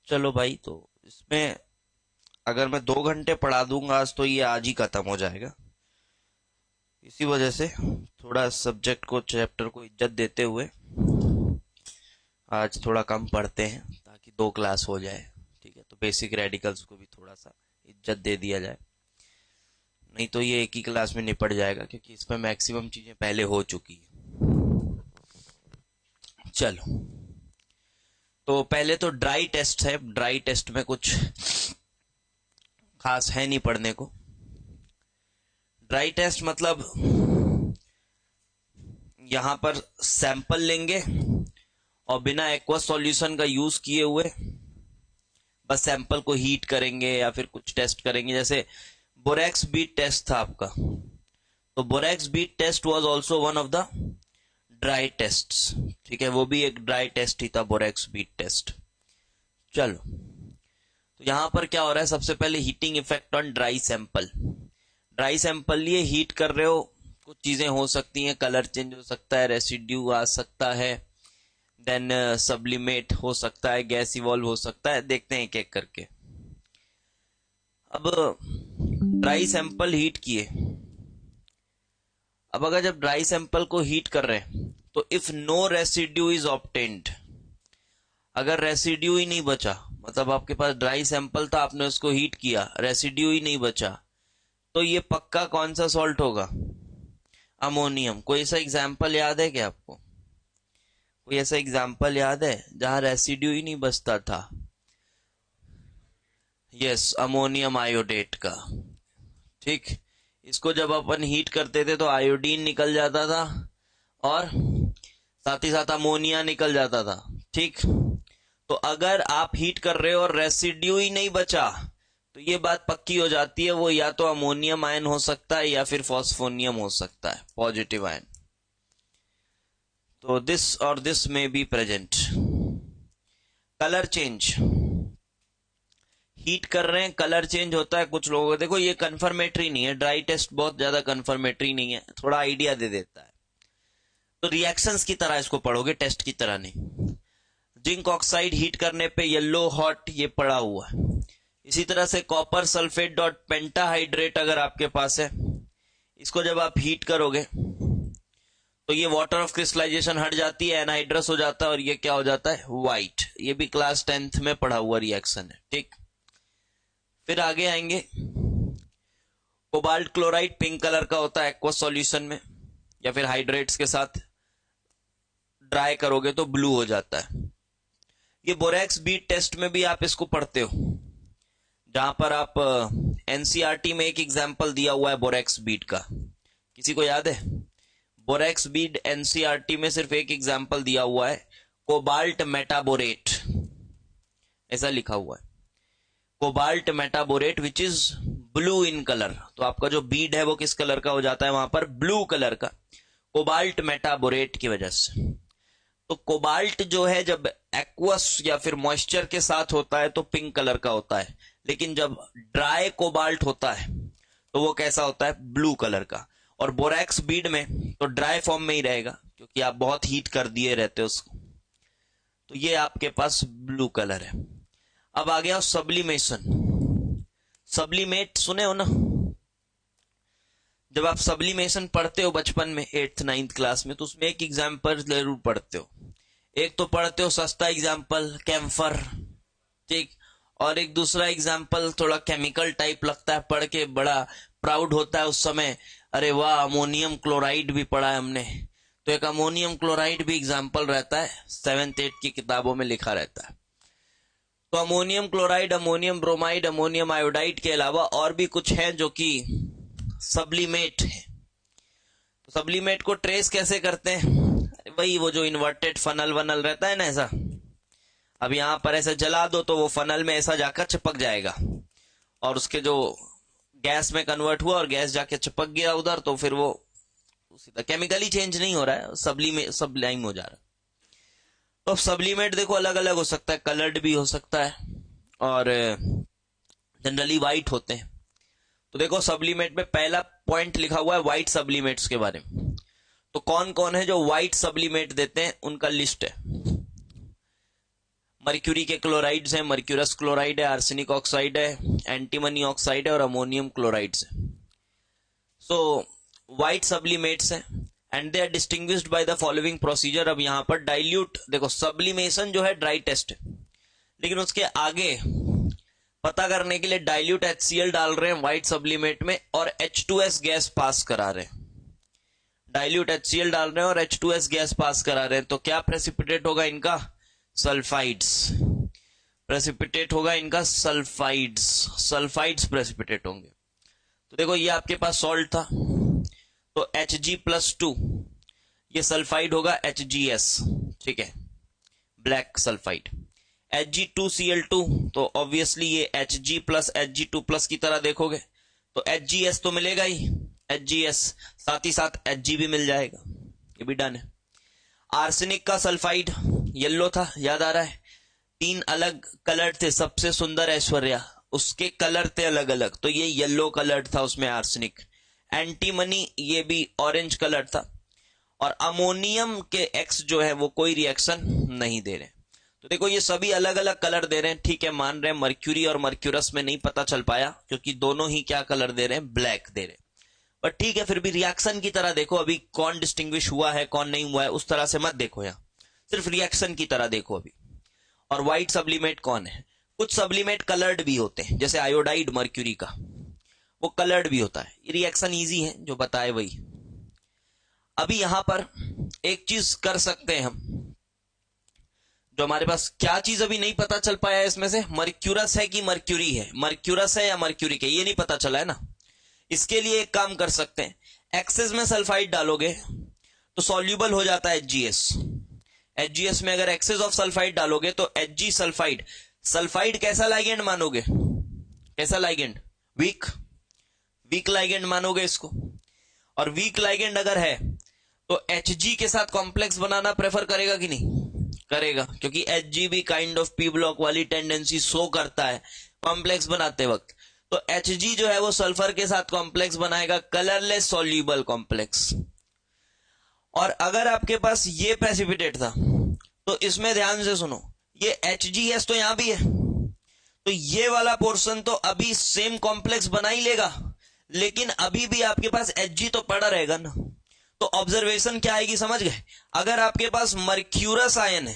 चलो भाई, तो इसमें अगर मैं 2 घंटे पढ़ा दूंगा आज तो ये आज ही खत्म हो जाएगा। इसी वजह से थोड़ा सब्जेक्ट को, चैप्टर को इज्जत देते हुए आज थोड़ा कम पढ़ते हैं ताकि 2 क्लास हो जाए। ठीक है, तो बेसिक रेडिकल्स को भी थोड़ा सा इज्जत दे दिया जाए, नहीं तो ये एक ही क्लास में निपट जाएगा क्योंकि इसमें मैक्सिमम चीजें पहले हो चुकी है। चलो, तो पहले तो ड्राई टेस्ट है। ड्राई टेस्ट में कुछ खास है नहीं पढ़ने को। ड्राई टेस्ट मतलब यहां पर सैंपल लेंगे और बिना एक्वस सॉल्यूशन का यूज किए हुए बस सैंपल को हीट करेंगे या फिर कुछ टेस्ट करेंगे। जैसे बोरेक्स बीट टेस्ट था आपका, तो borax bead test was also one of the dry tests. ठीक है, वो भी एक ड्राई टेस्ट ही था, बोरेक्स बीट टेस्ट। चलो, तो यहां पर क्या हो रहा है, सबसे पहले heating effect on dry sample. Dry sample लिए हीट कर रहे हो, कुछ चीजें हो सकती हैं, कलर चेंज हो सकता है, रेसिड्यू आ सकता है, देन सब्लिमेट हो सकता है, गैस इवॉल्व हो सकता है। देखते हैं एक एक करके। अब ड्राई सैंपल हीट किए। अब अगर जब ड्राई सैंपल को हीट कर रहे हैं तो if no residue is obtained, अगर रेसिड्यू ही नहीं बचा, मतलब आपके पास ड्राई सैंपल था, आपने उसको हीट किया, रेसिड्यू ही नहीं बचा, तो ये पक्का कौन सा सॉल्ट होगा? अमोनियम। कोई ऐसा एग्जाम्पल याद है क्या आपको? कोई ऐसा एग्जाम्पल याद है जहां रेसिड्यू ही नहीं बचता था? यस, अमोनियम आयोडेट का। ठीक, इसको जब अपन हीट करते थे तो आयोडीन निकल जाता था और साथ ही साथ अमोनिया निकल जाता था। ठीक, तो अगर आप हीट कर रहे हो और रेसिड्यू ही नहीं बचा तो ये बात पक्की हो जाती है, वो या तो अमोनियम आयन हो सकता है या फिर फॉस्फोनियम हो सकता है, पॉजिटिव आयन। तो दिस और दिस में be present. Colour change, heat कर रहे हैं, कलर चेंज होता है कुछ लोगों को। देखो, ये कंफर्मेटरी नहीं है, ड्राई टेस्ट बहुत ज्यादा कंफर्मेटरी नहीं है, थोड़ा आइडिया दे देता है। तो रिएक्शंस की तरह इसको पढ़ोगे, टेस्ट की तरह नहीं। जिंक ऑक्साइड हीट करने पे येलो हॉट ये पड़ा हुआ है। इसी तरह से कॉपर सल्फेट डॉट पेंटाहाइड्रेट अगर आपके पास है, इसको जब आप हीट करोगे तो ये वाटर ऑफ क्रिस्टलाइजेशन हट जाती है, एनहाइड्रस हो जाता है और ये क्या हो जाता है? व्हाइट। ये भी क्लास 10th में पढ़ा हुआ रिएक्शन है। ठीक, फिर आगे आएंगे। कोबाल्ट क्लोराइड पिंक कलर का होता है एक्वस सॉल्यूशन में, या फिर हाइड्रेट्स के साथ ड्राई करोगे तो ब्लू हो जाता है। ये बोरेक्स बीट टेस्ट में भी आप इसको पढ़ते हो, जहां पर आप एनसीईआरटी में एक एग्जांपल दिया हुआ है बोरेक्स बीट का। किसी को याद है? बोरेक्स बीट एनसीईआरटी में सिर्फ एक एग्जांपल दिया हुआ है, कोबाल्ट मेटाबोरेट, ऐसा लिखा हुआ है, cobalt metaborate which is blue in colour. तो आपका जो बीड है वो किस कलर का हो जाता है वहां पर? ब्लू कलर का, कोबाल्ट मेटाबोरेट की वजह से। तो कोबाल्ट जो है जब एक्वस या फिर मॉइस्चर के साथ होता है तो पिंक कलर का होता है, लेकिन जब ड्राई कोबाल्ट होता है तो वो कैसा होता है? ब्लू कलर का। और बोरेक्स बीड में तो ड्राई फॉर्म में ही रहेगा क्योंकि आप बहुत हीट कर दिए रहते हो उसको, तो ये आपके पास ब्लू कलर है। अब आ गया सब्लिमेशन। सब्लिमेट सुने हो ना? जब आप सब्लिमेशन पढ़ते हो बचपन में 8th 9th क्लास में, तो उसमें एक एग्जाम्पल जरूर पढ़ते हो। एक तो पढ़ते हो सस्ता एग्जाम्पल, कैम्फर। ठीक, और एक दूसरा एग्जाम्पल थोड़ा केमिकल टाइप लगता है, पढ़ के बड़ा प्राउड होता है उस समय, अरे वाह अमोनियम क्लोराइड भी पढ़ा है हमने। तो एक अमोनियम क्लोराइड भी एग्जाम्पल रहता है, 7th 8th की किताबों में लिखा रहता है। तो ammonium chloride, ammonium bromide, ammonium iodide के अलावा और भी कुछ है जो कि सब्लिमेट है। तो सब्लिमेट को ट्रेस कैसे करते हैं? वही वो जो इन्वर्टेड फनल वनल रहता है ना, ऐसा। अब यहां पर ऐसे जला दो तो वो फनल में ऐसा जाकर चिपक जाएगा, और उसके जो गैस में कन्वर्ट हुआ और गैस जाके चिपक गया उधर, तो फिर वो सीधा केमिकली चेंज नहीं हो रहा है, सब्लाइम हो जा रहा है। तो अब सब्लिमेट देखो अलग अलग हो सकता है, कलर्ड भी हो सकता है और जनरली व्हाइट होते हैं। तो देखो सब्लिमेट में पहला पॉइंट लिखा हुआ है व्हाइट सब्लिमेट्स के बारे में। तो कौन कौन है जो व्हाइट सब्लिमेट देते हैं, उनका लिस्ट है। मर्क्यूरी के क्लोराइड्स हैं, मर्क्यूरस क्लोराइड है, आर्सेनिक ऑक्साइड है, एंटीमनी ऑक्साइड है और अमोनियम क्लोराइड्स है। सो व्हाइट सब्लिमेट्स हैं and they are distinguished by the following procedure. अब यहां पर डाइल्यूट, देखो सब्लिमेशन जो है ड्राई टेस्ट है, लेकिन उसके आगे पता करने के लिए डाइल्यूट HCl डाल रहे हैं व्हाइट सब्लिमेट में और H2S गैस पास करा रहे हैं। डाइल्यूट HCl डाल रहे हैं और H2S गैस पास करा रहे हैं, तो क्या प्रेसिपिटेट होगा इनका? सल्फाइड्स। प्रेसिपिटेट होगा इनका सल्फाइड्स, सल्फाइड्स प्रेसिपिटेट होंगे। तो देखो ये आपके पास सॉल्ट था, तो Hg+2, ये सल्फाइड होगा HgS, ठीक है, ब्लैक सल्फाइड। Hg2Cl2, तो ऑब्वियसली ये Hg प्लस Hg2+ की तरह देखोगे तो HgS तो मिलेगा ही, HgS, साथ ही साथ Hg भी मिल जाएगा, ये भी डन है। आर्सेनिक का सल्फाइड येलो था, याद आ रहा है? 3 अलग कलर थे, सबसे सुंदर ऐश्वर्या, उसके कलर थे अलग अलग, तो ये येलो कलर था उसमें आर्सेनिक। एंटीमनी ये भी ऑरेंज कलर था, और अमोनियम के X जो है वो कोई रिएक्शन नहीं दे रहे। तो देखो ये सभी अलग अलग कलर दे रहे हैं, ठीक है, मान रहे हैं मर्क्यूरी और मर्क्यूरस में नहीं पता चल पाया क्योंकि दोनों ही क्या कलर दे रहे हैं? ब्लैक दे रहे हैं। पर ठीक है, फिर भी रिएक्शन की तरह देखो, अभी कौन डिस्टिंग्विश हुआ है कौन नहीं हुआ है उस तरह से मत देखो, यहाँ सिर्फ रिएक्शन की तरह देखो अभी। और व्हाइट सब्लिमेट कौन है? कुछ सब्लिमेट कलर्ड भी होते हैं, जैसे आयोडाइड मर्क्यूरी का, वो कलर्ड भी होता है। रिएक्शन इजी है, जो बताए वही। अभी यहां पर एक चीज कर सकते हैं हम, जो हमारे पास क्या चीज अभी नहीं पता चल पाया है इसमें से, मर्क्यूरस है कि मर्क्यूरी है, मर्क्यूरस है या मर्क्यूरी के, ये नहीं पता चला है ना। इसके लिए एक काम कर सकते हैं, एक्सेस में सल्फाइड डालोगे तो सॉल्यूबल हो जाता है HgS। HgS में अगर एक्सेस ऑफ सल्फाइड डालोगे तो Hg सल्फाइड, सल्फाइड कैसा लाइगेंड मानोगे? कैसा लाइगेंड? वीक, वीक लाइगेंड मानोगे इसको। और वीक लाइगेंड अगर है तो Hg के साथ कॉम्प्लेक्स बनाना प्रेफर करेगा कि नहीं? करेगा, क्योंकि Hg भी काइंड ऑफ पी ब्लॉक वाली टेंडेंसी शो करता है कॉम्प्लेक्स बनाते वक्त। तो Hg जो है वो सल्फर के साथ कॉम्प्लेक्स बनाएगा, कलरलेस सॉल्यूबल कॉम्प्लेक्स। और अगर आपके पास ये प्रेसिपिटेट था तो इसमें ध्यान से सुनो, ये HgS तो यहां भी है, तो ये वाला पोर्शन तो अभी सेम कॉम्प्लेक्स बना ही लेगा, लेकिन अभी भी आपके पास Hg तो पड़ा रहेगा ना। तो ऑब्जर्वेशन क्या आएगी, समझ गए? अगर आपके पास मर्क्यूरस आयन है,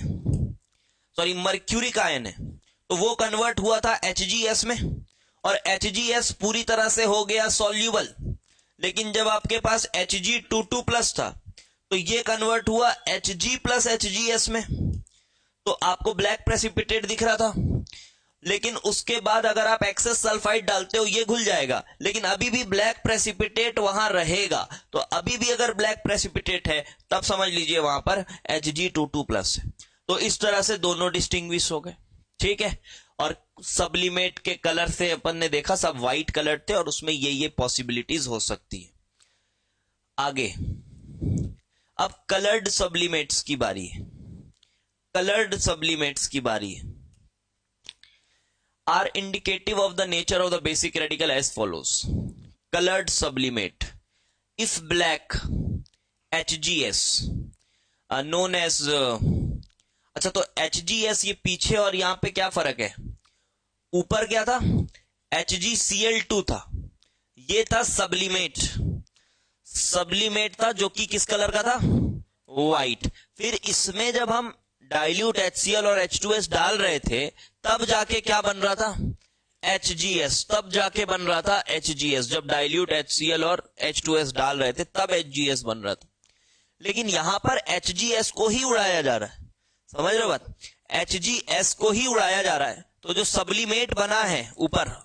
सॉरी मर्क्यूरिक आयन है, तो वो कन्वर्ट हुआ था HgS में, और HgS पूरी तरह से हो गया सॉल्यूबल। लेकिन जब आपके पास Hg22+ था तो ये कन्वर्ट हुआ Hg प्लस HgS में, तो आपको ब्लैक प्रेसिपिटेट दिख रहा था। लेकिन उसके बाद अगर आप एक्सेस सल्फाइड डालते हो ये घुल जाएगा, लेकिन अभी भी ब्लैक प्रेसिपिटेट वहां रहेगा। तो अभी भी अगर ब्लैक प्रेसिपिटेट है तब समझ लीजिए वहां पर Hg22+ है। तो इस तरह से दोनों डिस्टिंग्विश हो गए, ठीक है। और सब्लिमेट के कलर से अपन ने देखा सब व्हाइट कलर थे, और उसमें ये पॉसिबिलिटीज हो सकती है। आगे अब कलर्ड सब्लिमेट्स की बारी है, कलर्ड सब्लिमेट्स की बारी है। Are indicative of the nature of the basic radical as follows. Coloured sublimate, if black HgS known as, अच्छा तो HgS ये पीछे और यहां पे क्या फर्क है? ऊपर क्या था? HgCl2 था, ये था सब्लिमेट, सब्लिमेट था जो कि किस कलर का था? व्हाइट। फिर इसमें जब हम डाइल्यूट HCl और H2S डाल रहे थे तब जाके क्या बन रहा था? HgS, तब जाके बन रहा था HgS। जब डाइल्यूट HCl और H2S डाल रहे थे तब HgS बन रहा था। लेकिन यहां पर HgS को ही उड़ाया जा रहा है, समझ रहे हो बात? HgS को ही उड़ाया जा रहा है, तो जो सब्लिमेट बना है ऊपर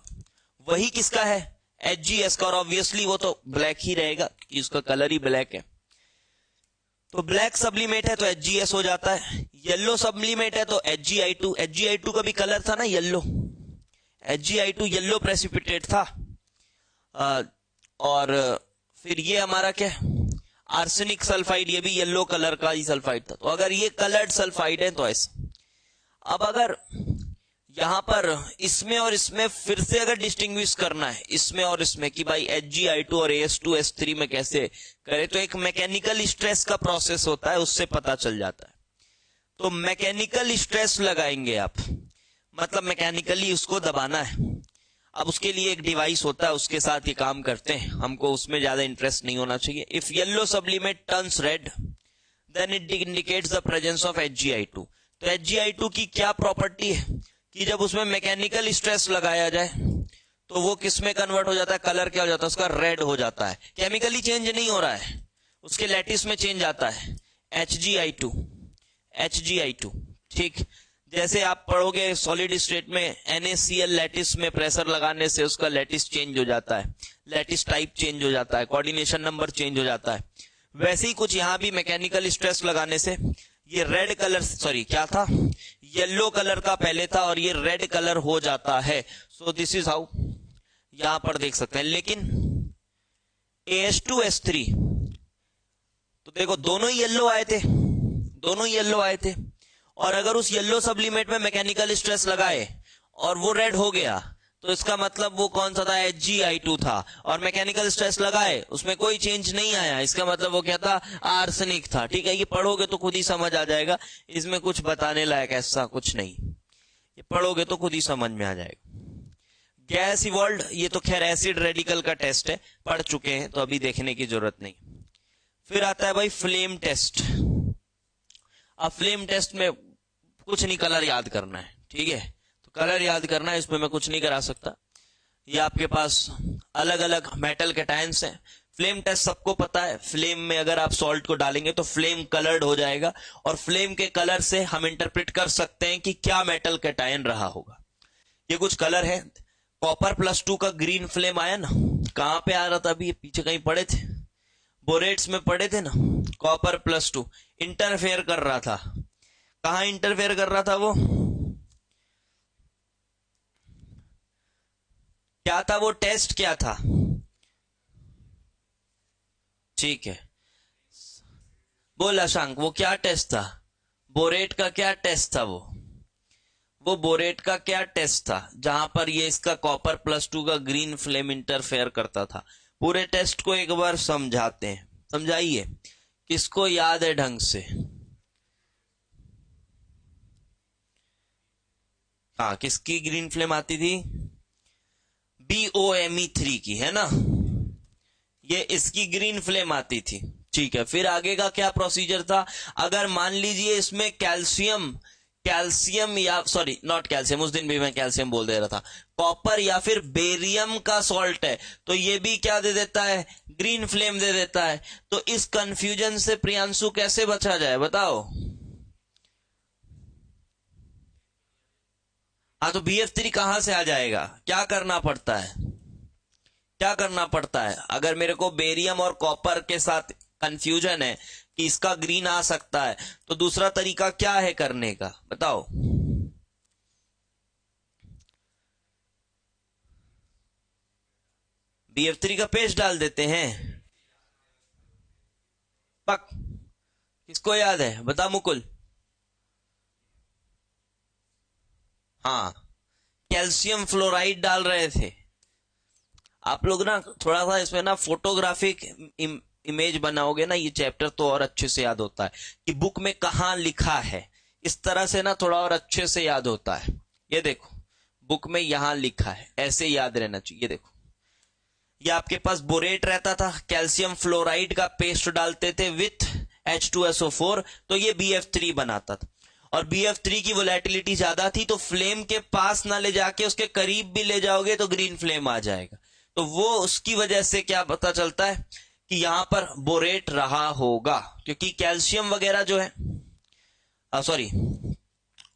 वही किसका है? HgS का, और ऑब्वियसली वो तो ब्लैक ही रहेगा कि उसका कलर ही ब्लैक है। तो ब्लैक सब्लिमेट है तो HgS हो जाता है, येलो सब्लिमेट है तो HgI2, HgI2 का भी कलर था ना येलो, HgI2 येलो प्रेसिपिटेट था। और फिर ये हमारा क्या है? आर्सेनिक सल्फाइड, ये भी येलो कलर का ही सल्फाइड था। तो अगर ये कलर्ड सल्फाइड है तो ऐसा। अब अगर यहां पर इसमें और इसमें फिर से अगर डिस्टिंग्विश करना है इसमें और इसमें कि भाई HgI2 और AS2S3 में कैसे करें, तो एक मैकेनिकल स्ट्रेस का प्रोसेस होता है, उससे पता चल जाता है। तो मैकेनिकल स्ट्रेस लगाएंगे आप, मतलब मैकेनिकली उसको दबाना है। अब उसके लिए एक डिवाइस होता है, उसके साथ ये काम करते हैं, हमको उसमें ज्यादा इंटरेस्ट नहीं होना चाहिए। If yellow sublimate turns red then it indicates the presence of HgI2। तो HgI2 की क्या प्रॉपर्टी है कि जब उसमें मैकेनिकल स्ट्रेस लगाया जाए तो वो किस में कन्वर्ट हो जाता है, कलर क्या हो जाता है उसका, रेड हो जाता है। केमिकली चेंज नहीं हो रहा है, उसके लैटिस में चेंज आता है, HgI2। HgI2 ठीक, जैसे आप पढ़ोगे सॉलिड स्टेट में NaCl लैटिस में प्रेशर लगाने से उसका लैटिस चेंज हो जाता है, लैटिस टाइप चेंज हो जाता है, कोऑर्डिनेशन नंबर चेंज हो जाता है। वैसे ही कुछ यहां भी मैकेनिकल स्ट्रेस लगाने से ये रेड कलर, सॉरी क्या था, येलो कलर का पहले था और ये रेड कलर हो जाता है। सो दिस इज हाउ, यहां पर देख सकते हैं। लेकिन AH2S3 तो देखो दोनों ही येलो आए थे, दोनों येलो आए थे, और अगर उस येलो सब्लिमेट में मैकेनिकल स्ट्रेस लगाए और वो रेड हो गया तो इसका मतलब वो कौन सा था, HgI2 था। और मैकेनिकल स्ट्रेस लगाए उसमें कोई चेंज नहीं आया, इसका मतलब वो क्या था, आर्सेनिक था। ठीक है, ये पढ़ोगे तो खुद ही समझ आ जाएगा, इसमें कुछ बताने लायक ऐसा कुछ नहीं, ये पढ़ोगे तो खुद ही समझ में आ जाएगा। गैस इवॉल्व, ये तो खैर एसिड रेडिकल का टेस्ट है, पढ़ चुके हैं तो अभी देखने की जरूरत नहीं। फिर आता है भाई फ्लेम टेस्ट। अब फ्लेम टेस्ट में कुछ नहीं, कलर याद करना है। ठीक है, तो कलर याद करना है, इसमें मैं कुछ नहीं करा सकता। ये आपके पास अलग अलग मेटल कैटायंस हैं। फ्लेम टेस्ट सबको पता है, फ्लेम में अगर आप सॉल्ट को डालेंगे तो फ्लेम कलर्ड हो जाएगा, और फ्लेम के कलर से हम इंटरप्रेट कर सकते हैं कि क्या मेटल कैटायन रहा होगा। ये कुछ कलर है, कॉपर +2 का ग्रीन फ्लेम आया ना, कहां पे आ रहा था अभी, ये पीछे कहीं पढ़े थे, बोरेट्स में पढ़े थे ना, कॉपर +2 इंटरफेयर कर रहा था। कहां इंटरफेयर कर रहा था वो, क्या था वो टेस्ट, क्या था, ठीक है बोला शांक, वो क्या टेस्ट था, बोरेट का क्या टेस्ट था, वो बोरेट का क्या टेस्ट था जहां पर ये इसका कॉपर +2 का ग्रीन फ्लेम इंटरफेयर करता था। पूरे टेस्ट को एक बार समझाते हैं, समझाइए, किसको याद है ढंग से। हाँ, किसकी ग्रीन फ्लेम आती थी, BOMe3 की, है ना, ये इसकी ग्रीन फ्लेम आती थी। ठीक है, फिर आगे का क्या प्रोसीजर था, अगर मान लीजिए इसमें कैल्शियम या सॉरी नॉट कैल्शियम, उस दिन भी मैं कैल्शियम बोल दे रहा था, कॉपर या फिर बेरियम का सॉल्ट है, तो ये भी क्या दे देता है, ग्रीन फ्लेम दे देता है। तो इस कंफ्यूजन से प्रियांशु कैसे बचा जाए बताओ। हाँ, तो BF3 कहां से आ जाएगा, क्या करना पड़ता है, क्या करना पड़ता है, अगर मेरे को बेरियम और कॉपर के साथ कंफ्यूजन है कि इसका ग्रीन आ सकता है, तो दूसरा तरीका क्या है करने का बताओ। BF3 का पेस्ट डाल देते हैं, पक, किसको याद है बता मुकुल। हाँ, कैल्शियम फ्लोराइड डाल रहे थे आप लोग ना, थोड़ा सा इसमें ना फोटोग्राफिक इमेज बनाओगे ना, ये चैप्टर तो और अच्छे से याद होता है कि बुक में कहां लिखा है, इस तरह से ना थोड़ा और अच्छे से याद होता है। ये देखो बुक में यहां लिखा है, ऐसे याद रहना चाहिए। ये देखो, ये आपके पास बोरेट रहता था, कैल्शियम फ्लोराइड का पेस्ट डालते थे विथ H2SO4, तो ये BF3 बनाता था। और BF3 की वोलेटिलिटी ज्यादा थी, तो फ्लेम के पास ना ले जाके उसके करीब भी ले जाओगे तो ग्रीन फ्लेम आ जाएगा। तो वो उसकी वजह से क्या पता चलता है कि यहां पर बोरेट रहा होगा, क्योंकि कैल्शियम वगैरह जो है, सॉरी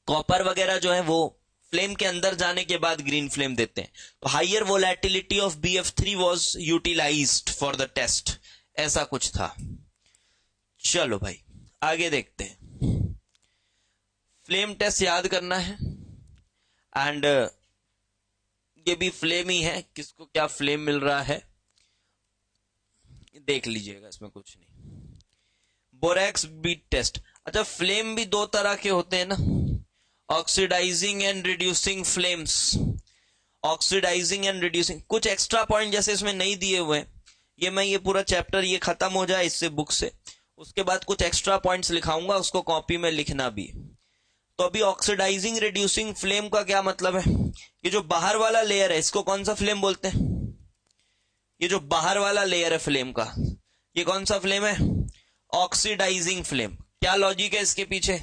कॉपर वगैरह जो है वो फ्लेम के अंदर जाने के बाद ग्रीन फ्लेम देते हैं। तो higher volatility of BF3 was utilised for the test, ऐसा कुछ था। चलो भाई आगे देखते हैं, फ्लेम टेस्ट याद करना है, एंड ये भी फ्लेम ही है, किसको क्या फ्लेम मिल रहा है देख लीजिएगा, इसमें कुछ नहीं। बोरेक्स बीट टेस्ट, अच्छा फ्लेम भी दो तरह के होते हैं ना, oxidising and reducing flames, oxidising and reducing. कुछ एक्स्ट्रा पॉइंट जैसे इसमें नहीं दिए हुए, ये मैं ये पूरा चैप्टर ये खत्म हो जाए इससे बुक से, उसके बाद कुछ एक्स्ट्रा पॉइंट्स लिखाऊंगा, उसको कॉपी में लिखना भी। तो अभी ऑक्सीडाइजिंग रिड्यूसिंग फ्लेम का क्या मतलब है? ये जो बाहर वाला लेयर है इसको कौन सा फ्लेम बोलते हैं? ये जो बाहर वाला लेयर है फ्लेम का, ये कौन सा फ्लेम है? Oxidising flame. क्या लॉजिक है इसके पीछे?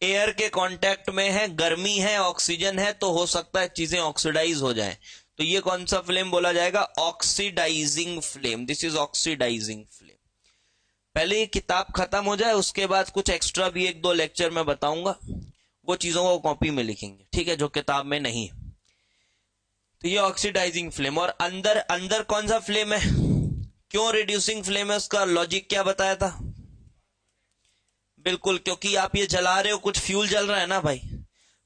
एयर के कांटेक्ट में है, गर्मी है, ऑक्सीजन है, तो हो सकता है चीजें ऑक्सीडाइज हो जाएं। तो ये कौन सा फ्लेम बोला जाएगा? Oxidising flame. This is oxidising flame. पहले ये किताब खत्म हो जाए, उसके बाद कुछ एक्स्ट्रा भी एक दो लेक्चर में बताऊंगा, वो चीजों को कॉपी में लिखेंगे, ठीक है, जो किताब में नहीं है। तो ये ऑक्सीडाइजिंग फ्लेम। और अंदर अंदर कौन सा फ्लेम है? क्यों रिड्यूसिंग फ्लेम है? उसका लॉजिक क्या बताया था? बिल्कुल, क्योंकि आप ये जला रहे हो, कुछ फ्यूल जल रहा है ना भाई।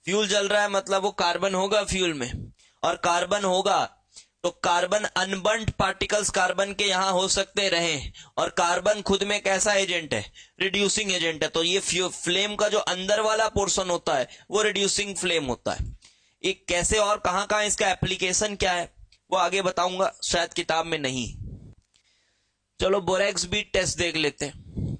फ्यूल जल रहा है मतलब वो कार्बन होगा फ्यूल में, और कार्बन होगा तो कार्बन अनबर्न्ड पार्टिकल्स कार्बन के यहां हो सकते रहे, और कार्बन खुद में कैसा एजेंट है? रिड्यूसिंग एजेंट है। तो ये फ्लेम का जो अंदर वाला पोर्शन होता है वो रिड्यूसिंग फ्लेम होता है। एक कैसे और कहां कहां इसका एप्लीकेशन क्या है वो आगे बताऊंगा, शायद किताब में नहीं। चलो बोरेक्स बीट टेस्ट देख लेते हैं।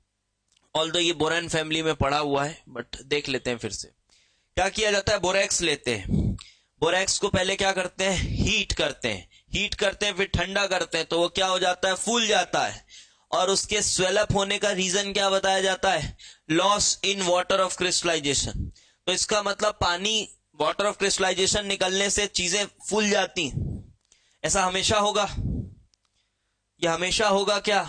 ऑल्दो ये बोरान फैमिली में पढ़ा हुआ है, बट देख लेते हैं फिर से। क्या किया जाता है? बोरेक्स लेते हैं, बोरेक्स को पहले क्या करते हैं? हीट करते हैं, हीट करते हैं, फिर ठंडा करते हैं, तो वो क्या हो जाता है? फूल जाता है। और उसके स्वेलअप होने का रीजन क्या बताया जाता है? Loss in water of crystallisation. तो इसका मतलब पानी, वाटर ऑफ क्रिस्टलाइजेशन निकलने से चीजें फूल जाती। ऐसा हमेशा होगा? ये हमेशा होगा क्या?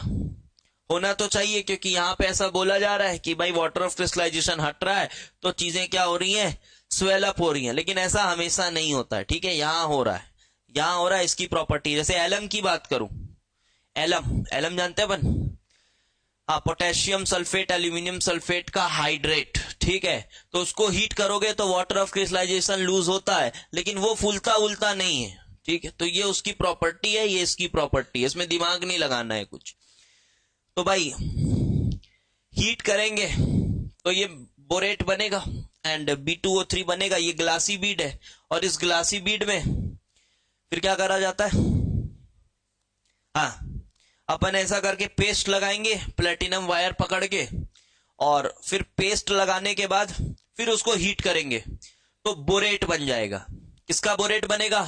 होना तो चाहिए, क्योंकि यहां पे ऐसा बोला जा रहा है कि भाई वाटर ऑफ क्रिस्टलाइजेशन हट रहा है तो चीजें क्या हो रही हैं? स्वेल अप हो रही हैं। लेकिन ऐसा हमेशा नहीं होता है, ठीक है। यहां हो रहा है, यहां हो रहा है। इसकी प्रॉपर्टी, जैसे एलम की बात करूं, एलम, एलम जानते हैं अपन? हाँ, पोटेशियम सल्फेट, एल्यूमिनियम सल्फेट का हाइड्रेट, ठीक है। तो उसको हीट करोगे तो वाटर ऑफ क्रिस्टलाइजेशन लूज होता है, लेकिन वो फूलता उलता नहीं है, ठीक है। तो ये उसकी प्रॉपर्टी है, ये इसकी प्रॉपर्टी है, इसमें दिमाग नहीं लगाना है कुछ। तो भाई हीट करेंगे तो ये बोरेट बनेगा एंड B2O3 बनेगा। ये ग्लासी बीड है, और इस ग्लासी बीड में फिर क्या करा जाता है? हाँ, अपन ऐसा करके पेस्ट लगाएंगे, प्लेटिनम वायर पकड़ के, और फिर पेस्ट लगाने के बाद फिर उसको हीट करेंगे तो बोरेट बन जाएगा। किसका बोरेट बनेगा?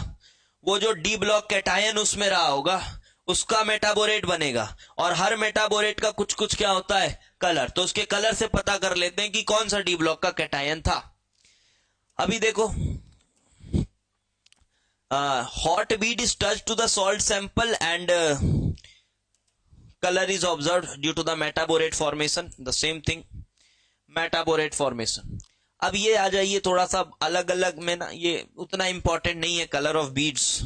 वो जो डी ब्लॉक कैटायन उसमें रहा होगा उसका मेटाबोरेट बनेगा। और हर मेटाबोरेट का कुछ कुछ क्या होता है? कलर। तो उसके कलर से पता कर लेते हैं कि कौन सा डी ब्लॉक का कैटायन था। अभी देखो, hot bead is touch to the salt sample and color is observed due to the metaborate formation. The same thing, metaborate formation. अब ये आ जाइए थोड़ा सा अलग अलग में ना, ये उतना इंपॉर्टेंट नहीं है कलर ऑफ बीड्स।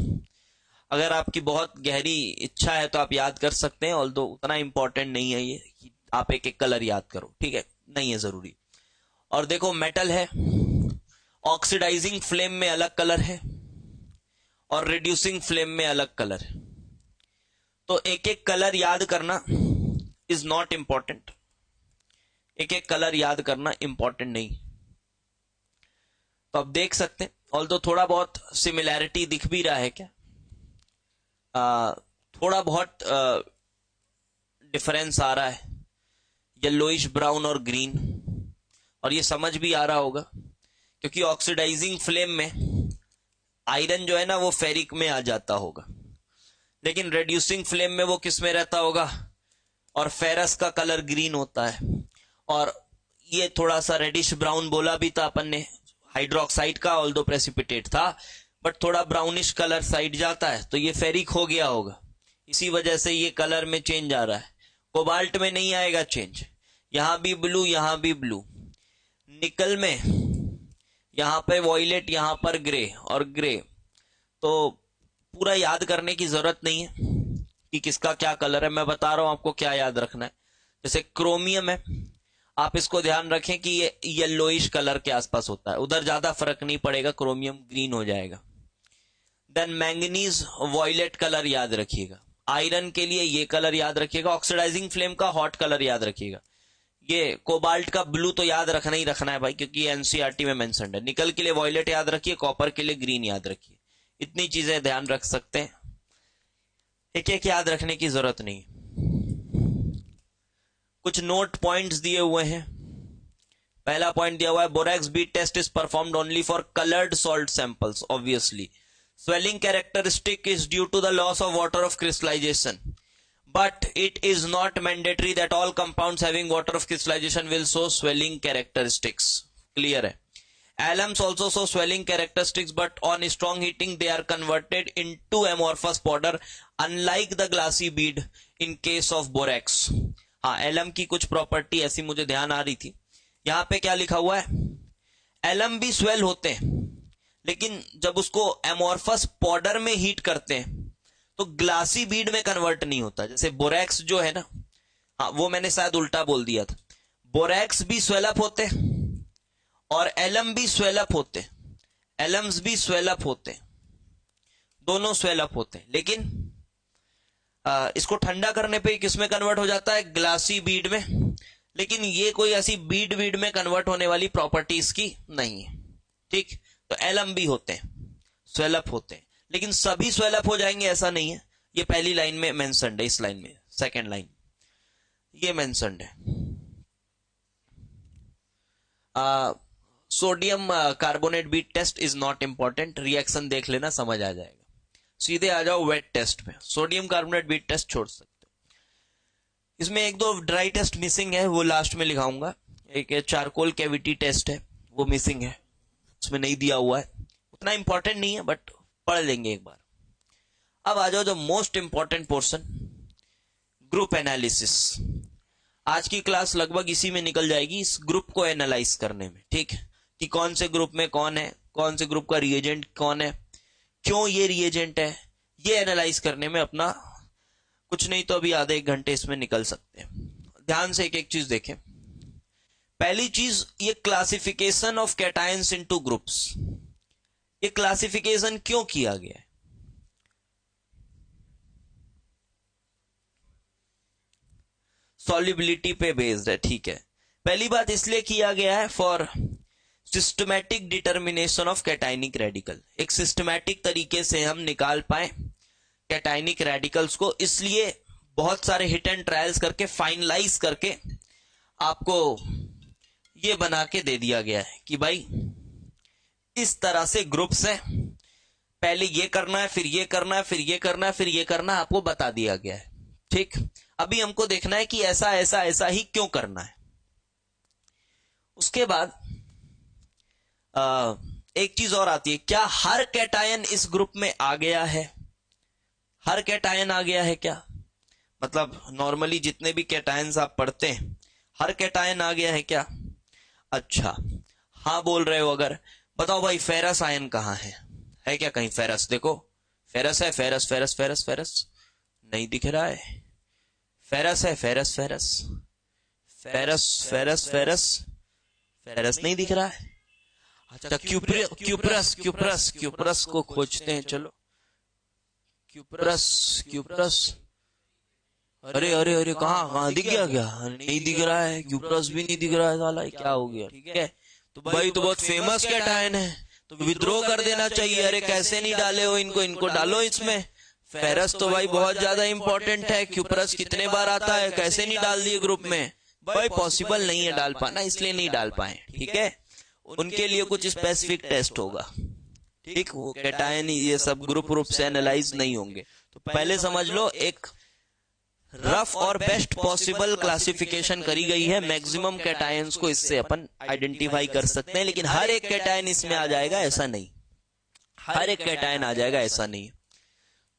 अगर आपकी बहुत गहरी इच्छा है तो आप याद कर सकते हैं, ऑल्दो उतना इंपॉर्टेंट नहीं है ये कि आप एक एक कलर याद करो, ठीक है, नहीं है जरूरी। और देखो मेटल है, ऑक्सीडाइजिंग फ्लेम में अलग कलर है और रिड्यूसिंग फ्लेम में अलग कलर है। तो एक एक कलर याद करना इज नॉट इंपॉर्टेंट, एक एक कलर याद करना इंपॉर्टेंट नहीं। तो आप देख सकते हैं, ऑल्दो थोड़ा बहुत सिमिलैरिटी दिख भी रहा है क्या, थोड़ा बहुत डिफरेंस आ रहा है, येलोइश ब्राउन और ग्रीन। और ये समझ भी आ रहा होगा क्योंकि ऑक्सीडाइजिंग फ्लेम में आयरन जो है ना वो फेरिक में आ जाता होगा, लेकिन रिड्यूसिंग फ्लेम में वो किस में रहता होगा? और फेरस का कलर ग्रीन होता है। और ये थोड़ा सा रेडिश ब्राउन बोला भी था अपन ने हाइड्रोक्साइड का, ऑल्दो प्रेसिपिटेट था, बट थोड़ा ब्राउनिश कलर साइड जाता है तो ये फेरिक हो गया होगा। इसी वजह से ये कलर में चेंज आ रहा है। कोबाल्ट में नहीं आएगा चेंज, यहां भी ब्लू, यहां भी ब्लू। निकल में यहां पे वॉयलेट, यहां पर ग्रे और ग्रे। तो पूरा याद करने की जरूरत नहीं है कि किसका क्या कलर है, मैं बता रहा हूं आपको क्या याद रखना है। जैसे क्रोमियम है, आप इसको ध्यान रखें कि ये येलोइश कलर के आसपास होता है, उधर ज्यादा फर्क नहीं पड़ेगा, क्रोमियम ग्रीन हो जाएगा। देन मैंगनीज वॉयलेट कलर याद रखिएगा। आयरन के लिए ये कलर याद रखिएगा। ऑक्सीडाइजिंग फ्लेम का हॉट कलर याद रखिएगा। ये कोबाल्ट का ब्लू तो याद रखना ही रखना है भाई, क्योंकि एनसीईआरटी में मेंशन्ड है। निकल के लिए वॉयलेट याद रखिए, कॉपर के लिए ग्रीन याद रखिए। इतनी चीजें ध्यान रख सकते हैं, एक एक याद रखने की जरूरत नहीं। कुछ नोट पॉइंट्स दिए हुए हैं, पहला पॉइंट दिया हुआ है, borax bead test is performed only for coloured salt samples, obviously. Swelling characteristic is due to the loss of water of crystallisation, but it is not mandatory that all compounds having water of crystallization will show swelling characteristics. Clear है? Alums also show swelling characteristics, but on strong heating they are converted into amorphous powder, unlike the glassy bead in case of borax. हाँ, alum की कुछ property ऐसी मुझे ध्यान आ रही थी। यहां पे क्या लिखा हुआ है, एलम भी स्वेल होते हैं, लेकिन जब उसको एमोर्फस पाउडर में हीट करते हैं तो ग्लासी बीड में कन्वर्ट नहीं होता। जैसे बोरेक्स जो है ना, हाँ वो मैंने शायद उल्टा बोल दिया था, बोरेक्स भी स्वेलअप होते और एलम भी स्वेलअप होते, एलम्स भी स्वेलअप होते, दोनों स्वेलअप होते, लेकिन इसको ठंडा करने पे किसमें कन्वर्ट हो जाता है, ग्लासी बीड में। लेकिन ये कोई ऐसी बीड में कन्वर्ट होने वाली प्रॉपर्टी इसकी नहीं है, ठीक। तो एलम भी होते हैं, स्वेलअप होते हैं, लेकिन सभी स्वेलअप हो जाएंगे ऐसा नहीं है। ये पहली लाइन में मेंशन्ड है, इस लाइन में सेकंड लाइन ये मेंशन्ड है। Sodium carbonate bead test is not important, reaction देख लेना समझ आ जाएगा। सीधे आ जाओ वेट टेस्ट में, सोडियम कार्बोनेट बीट टेस्ट छोड़ सकते हो। इसमें एक दो ड्राई टेस्ट मिसिंग है, वो लास्ट में लिखाऊंगा। एक चारकोल कैविटी टेस्ट है, वो मिसिंग है, उसमें नहीं दिया हुआ है, उतना इंपॉर्टेंट नहीं है बट पढ़ लेंगे एक बार। अब आ जाओ जो most important portion, group analysis. आज की क्लास लगभग इसी में निकल जाएगी, इस ग्रुप को एनालाइज करने में, ठीक है, कि कौन से ग्रुप में कौन है, कौन से ग्रुप का रिएजेंट कौन है, क्यों ये रिएजेंट है, ये एनालाइज करने में अपना कुछ नहीं तो अभी आधे एक घंटे इसमें निकल सकते हैं। ध्यान से एक एक चीज देखें। पहली चीज, ये classification of cations into groups, ये क्लासिफिकेशन क्यों किया गया है? सॉल्युबिलिटी पे बेस्ड है, ठीक है। पहली बात इसलिए किया गया है for systematic determination of cationic radical, एक सिस्टमैटिक तरीके से हम निकाल पाए कैटायनिक रेडिकल्स को, इसलिए बहुत सारे हिट एंड ट्रायल्स करके फाइनलाइज करके आपको ये बना के दे दिया गया है कि भाई इस तरह से ग्रुप्स है, पहले ये करना है, फिर ये करना है, फिर ये करना है, फिर ये करना है, आपको बता दिया गया है, ठीक। अभी हमको देखना है कि ऐसा ऐसा ऐसा ही क्यों करना है। उसके बाद एक चीज और आती है, क्या हर कैटायन इस ग्रुप में आ गया है? हर कैटायन आ गया है क्या? मतलब नॉर्मली जितने भी कैटायंस आप पढ़ते हैं, हर कैटायन आ गया है क्या? अच्छा, हाँ बोल रहे हो अगर, बताओ भाई फेरस आयन कहां है क्या कहीं? फेरस देखो, फेरस है, फेरस फेरस फेरस फेरस नहीं दिख रहा है, फेरस है, ferrous ferrous ferrous ferrous ferrous ferrous नहीं दिख रहा है। अच्छा, क्यूप्रस क्यूप्रस क्यूप्रस को खोजते हैं, चलो क्यूप्रस क्यूप्रस, अरे अरे अरे कहां दिख गया क्या? नहीं दिख रहा है, क्यूप्रस भी नहीं दिख रहा है, साला क्या हो गया? ठीक है, तो भाई तो बहुत फेमस कैटायन है, तो विद्रोह कर देना चाहिए। अरे कैसे नहीं डाले हो इनको, इनको डालो इसमें। फेरस तो भाई बहुत ज्यादा इंपॉर्टेंट है, क्यूप्रस कितने बार आता है, कैसे नहीं डाल दिए ग्रुप में? भाई पॉसिबल नहीं है डाल पाना, इसलिए नहीं डाल पाए, ठीक है। उनके लिए कुछ स्पेसिफिक टेस्ट होगा, ठीक। वो कैटायन ये सब ग्रुप रूप से एनालाइज नहीं होंगे। तो पहले समझ लो, एक रफ और बेस्ट पॉसिबल क्लासिफिकेशन करी गई है, मैक्सिमम कैटायंस को इससे अपन आइडेंटिफाई कर सकते हैं, लेकिन हर एक कैटायन इसमें आ जाएगा ऐसा नहीं, हर एक कैटायन आ जाएगा ऐसा नहीं।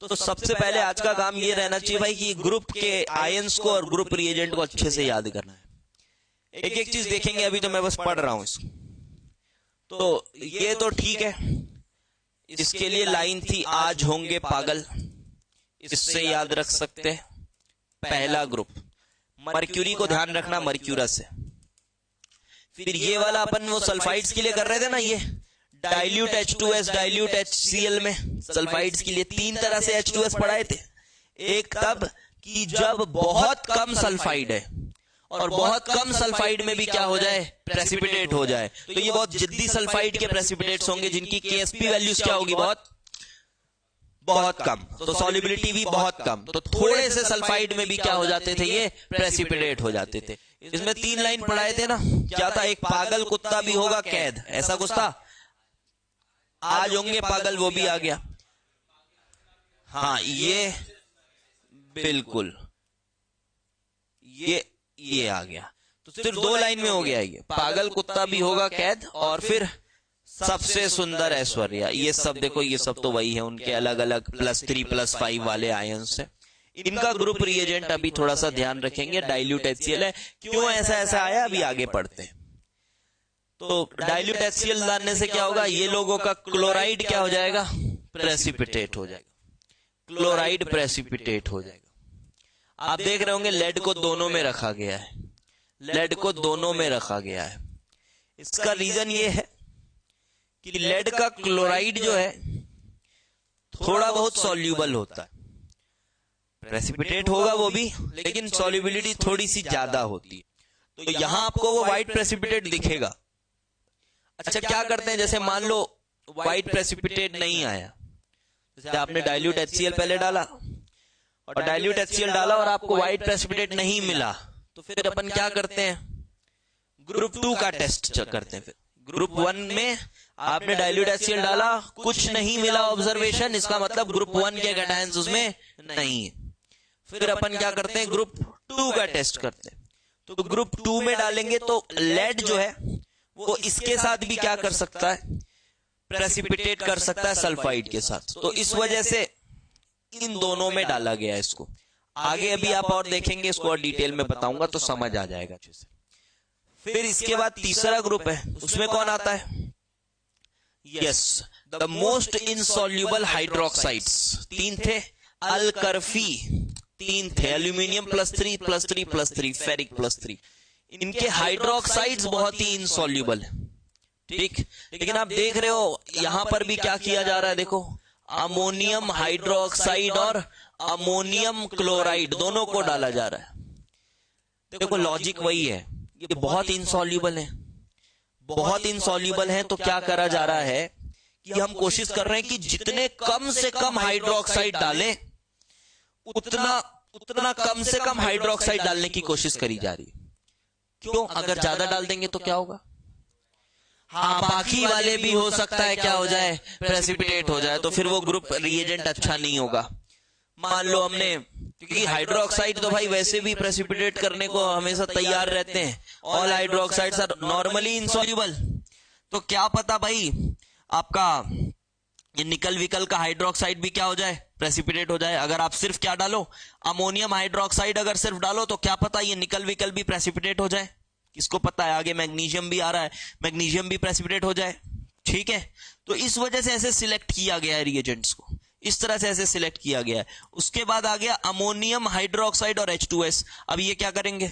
तो सबसे पहले आज का काम ये रहना चाहिए भाई कि ग्रुप के आयंस को और ग्रुप रिएजेंट को अच्छे से याद करना है। एक एक चीज देखेंगे, अभी तो मैं बस पढ़ रहा हूं इसको। तो ये तो ठीक है, इसके लिए लाइन थी, आज होंगे पागल, इससे याद रख सकते हैं। पहला ग्रुप मर्क्यूरी को ध्यान रखना, मर्क्यूरस है। फिर ये वाला अपन वो सल्फाइड्स के लिए कर रहे थे ना, ये डाइल्यूट H2S डाइल्यूट HCl में सल्फाइड्स के लिए तीन तरह से H2S पढ़ाए थे। एक तब कि जब बहुत कम सल्फाइड है, और बहुत कम सल्फाइड में भी क्या हो जाए, प्रेसिपिटेट हो जाए। तो ये बहुत जिद्दी सल्फाइड के प्रेसिपिटेट्स होंगे जिनकी KSP वैल्यूज क्या होगी, बहुत बहुत कम, तो सॉल्युबिलिटी भी बहुत कम, तो थोड़े से सल्फाइड में भी क्या हो जाते थे, ये प्रेसिपिटेट हो जाते थे। इसमें 3 लाइन पढ़ाए थे ना, क्या था, एक पागल कुत्ता भी होगा कैद, ऐसा कुछ था। आज होंगे पागल, वो भी आ गया। हाँ, ये बिल्कुल ये आ गया। तो सिर्फ 2 लाइन में हो गया ये, पागल कुत्ता भी होगा कैद, और फिर सबसे सुंदर ऐश्वर्या। ये सब देखो, ये सब तो वही है, उनके अलग अलग +3 +5 वाले आयंस है। इनका ग्रुप रिएजेंट अभी थोड़ा सा ध्यान रखेंगे, डाइल्यूट HCl है। क्यों ऐसा आया, अभी आगे पढ़ते हैं। तो डाइल्यूट HCl डालने से क्या होगा, ये लोगों का क्लोराइड क्या हो जाएगा, प्रेसिपिटेट हो जाएगा, क्लोराइड प्रेसिपिटेट हो जाएगा। आप देख रहे होंगे लेड को दोनों में रखा गया है, लेड को दोनों में रखा गया है। इसका रीजन ये है कि लेड का क्लोराइड जो है थोड़ा बहुत सॉल्यूबल होता है, प्रेसिपिटेट होगा वो भी, लेकिन सॉल्युबिलिटी थोड़ी सी ज्यादा होती है। तो यहां आपको वो व्हाइट प्रेसिपिटेट दिखेगा। अच्छा, क्या करते हैं, जैसे मान लो व्हाइट प्रेसिपिटेट नहीं आया, जैसे आपने डाइल्यूट HCl पहले डाला और डाइल्यूट HCl डाला और आपको व्हाइट प्रेसिपिटेट नहीं मिला, तो फिर अपन क्या करते हैं, ग्रुप 2 का टेस्ट करते हैं। फिर ग्रुप 1 में आपने डाइल्यूट HCl डाला, कुछ नहीं मिला ऑब्जर्वेशन, इसका मतलब ग्रुप 1 के कैटायंस उसमें नहीं है। फिर अपन क्या करते हैं, ग्रुप 2 का टेस्ट करते हैं। तो ग्रुप 2 में डालेंगे तो लेड जो है वो इसके साथ भी क्या कर सकता है, प्रेसिपिटेट कर सकता है सल्फाइड के साथ। तो इस वजह से इन दोनों में डाला गया है इसको। आगे अभी आप और देखेंगे, इसको और डिटेल में बताऊंगा तो समझ आ जाएगा अच्छे से। फिर इसके बाद तीसरा ग्रुप है, उसमें कौन आता है, yes, the most insoluble hydroxides. 3 थे, अलकरफी 3 थे, एल्यूमिनियम +3 +3 +3, फेरिक +3। इनके हाइड्रोक्साइड्स बहुत ही इनसॉल्युबल है, ठीक। लेकिन आप देख रहे हो यहां पर भी क्या किया जा रहा है, देखो, अमोनियम हाइड्रोक्साइड और अमोनियम क्लोराइड दोनों को डाला जा रहा है। देखो लॉजिक वही है, ये बहुत इनसॉल्युबल है, बहुत इनसॉल्युबल है। तो क्या करा जा रहा है कि हम कोशिश कर रहे हैं कि जितने कम से कम हाइड्रोक्साइड डालें, उतना कम से कम हाइड्रोक्साइड डालने की कोशिश करी जा रही है। क्यों, अगर ज्यादा डाल देंगे तो क्या होगा, हाँ, बाकी वाले भी हो सकता है क्या हो जाए, प्रेसिपिटेट हो जाए, तो फिर वो ग्रुप रिएजेंट अच्छा नहीं होगा। मान लो हमने, क्योंकि हाइड्रोक्साइड तो भाई वैसे भी प्रेसिपिटेट करने को हमेशा तैयार रहते हैं, all hydroxides are normally insoluble. तो क्या पता भाई आपका ये निकल विकल का हाइड्रोक्साइड भी क्या हो जाए, प्रेसिपिटेट हो जाए। अगर आप सिर्फ क्या डालो, अमोनियम हाइड्रोक्साइड अगर सिर्फ डालो, तो क्या पता ये निकल विकल भी प्रेसिपिटेट हो जाए। किसको पता है, आगे मैग्नीशियम भी आ रहा है, मैग्नीशियम भी प्रेसिपिटेट हो जाए, ठीक है। तो इस वजह से ऐसे सिलेक्ट किया गया है रिएजेंट्स को, इस तरह से ऐसे सिलेक्ट किया गया है। उसके बाद आ गया अमोनियम हाइड्रोक्साइड और H2S। अब ये क्या करेंगे,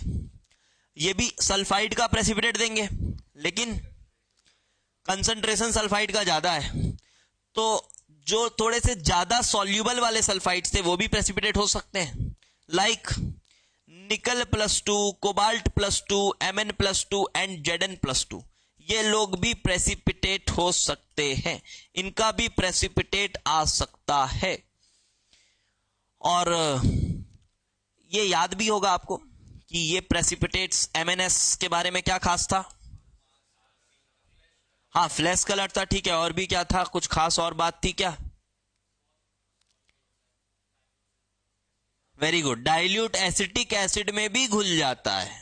ये भी सल्फाइड का प्रेसिपिटेट देंगे, लेकिन कंसंट्रेशन सल्फाइड का ज्यादा है, तो जो थोड़े से ज्यादा सॉल्युबल वाले सल्फाइड्स थे वो भी प्रेसिपिटेट हो सकते हैं, लाइक निकल +2, कोबाल्ट +2, Mn+2 एंड Zn+2। ये लोग भी प्रेसिपिटेट हो सकते हैं, इनका भी प्रेसिपिटेट आ सकता है। और ये याद भी होगा आपको कि ये प्रेसिपिटेट्स MnS के बारे में क्या खास था, हाँ, फ्लैश कलर था, ठीक है। और भी क्या था, कुछ खास और बात थी क्या, very good, dilute acetic acid में भी घुल जाता है,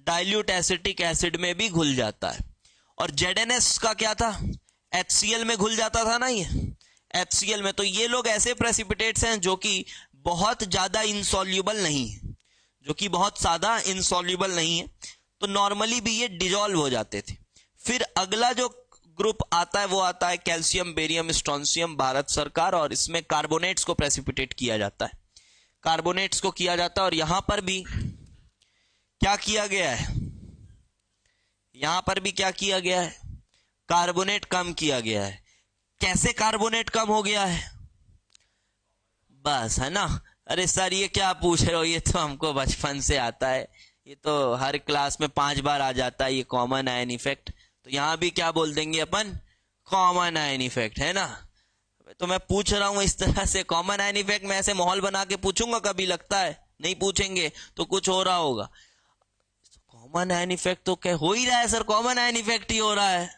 डाइल्यूट एसिटिक एसिड में भी घुल जाता है। और ZnS का क्या था, HCl में घुल जाता था ना, ये HCl में। तो ये लोग ऐसे प्रेसिपिटेट्स हैं जो कि बहुत ज्यादा इंसॉल्युबल नहीं है, जो कि बहुत ज्यादा इंसॉल्युबल नहीं है, तो नॉर्मली भी ये डिजॉल्व हो जाते थे। फिर अगला जो ग्रुप आता है वो आता है कैल्शियम, बेरियम, स्ट्रोंशियम, भारत सरकार, और इसमें कार्बोनेट्स को प्रेसिपिटेट किया जाता है, कार्बोनेट्स को किया जाता है। और यहां पर भी क्या किया गया है, यहां पर भी क्या किया गया है, कार्बोनेट कम किया गया है। कैसे कार्बोनेट कम हो गया है, बस, है ना। अरे सर ये क्या पूछ रहे हो, ये तो हमको बचपन से आता है, ये तो हर क्लास में 5 बार आ जाता है, ये कॉमन आयन इफेक्ट। तो यहां भी क्या बोल देंगे अपन, कॉमन आयन इफेक्ट, है ना, तो मैं पूछ रहा हूं इस तरह से, कॉमन आयन इफेक्ट में ऐसे माहौल बना के पूछूंगा कभी? लगता है नहीं पूछेंगे, तो कुछ हो रहा होगा। कॉमन आयन इफेक्ट तो क्या हो ही रहा है सर, कॉमन आयन इफेक्ट ही हो रहा है,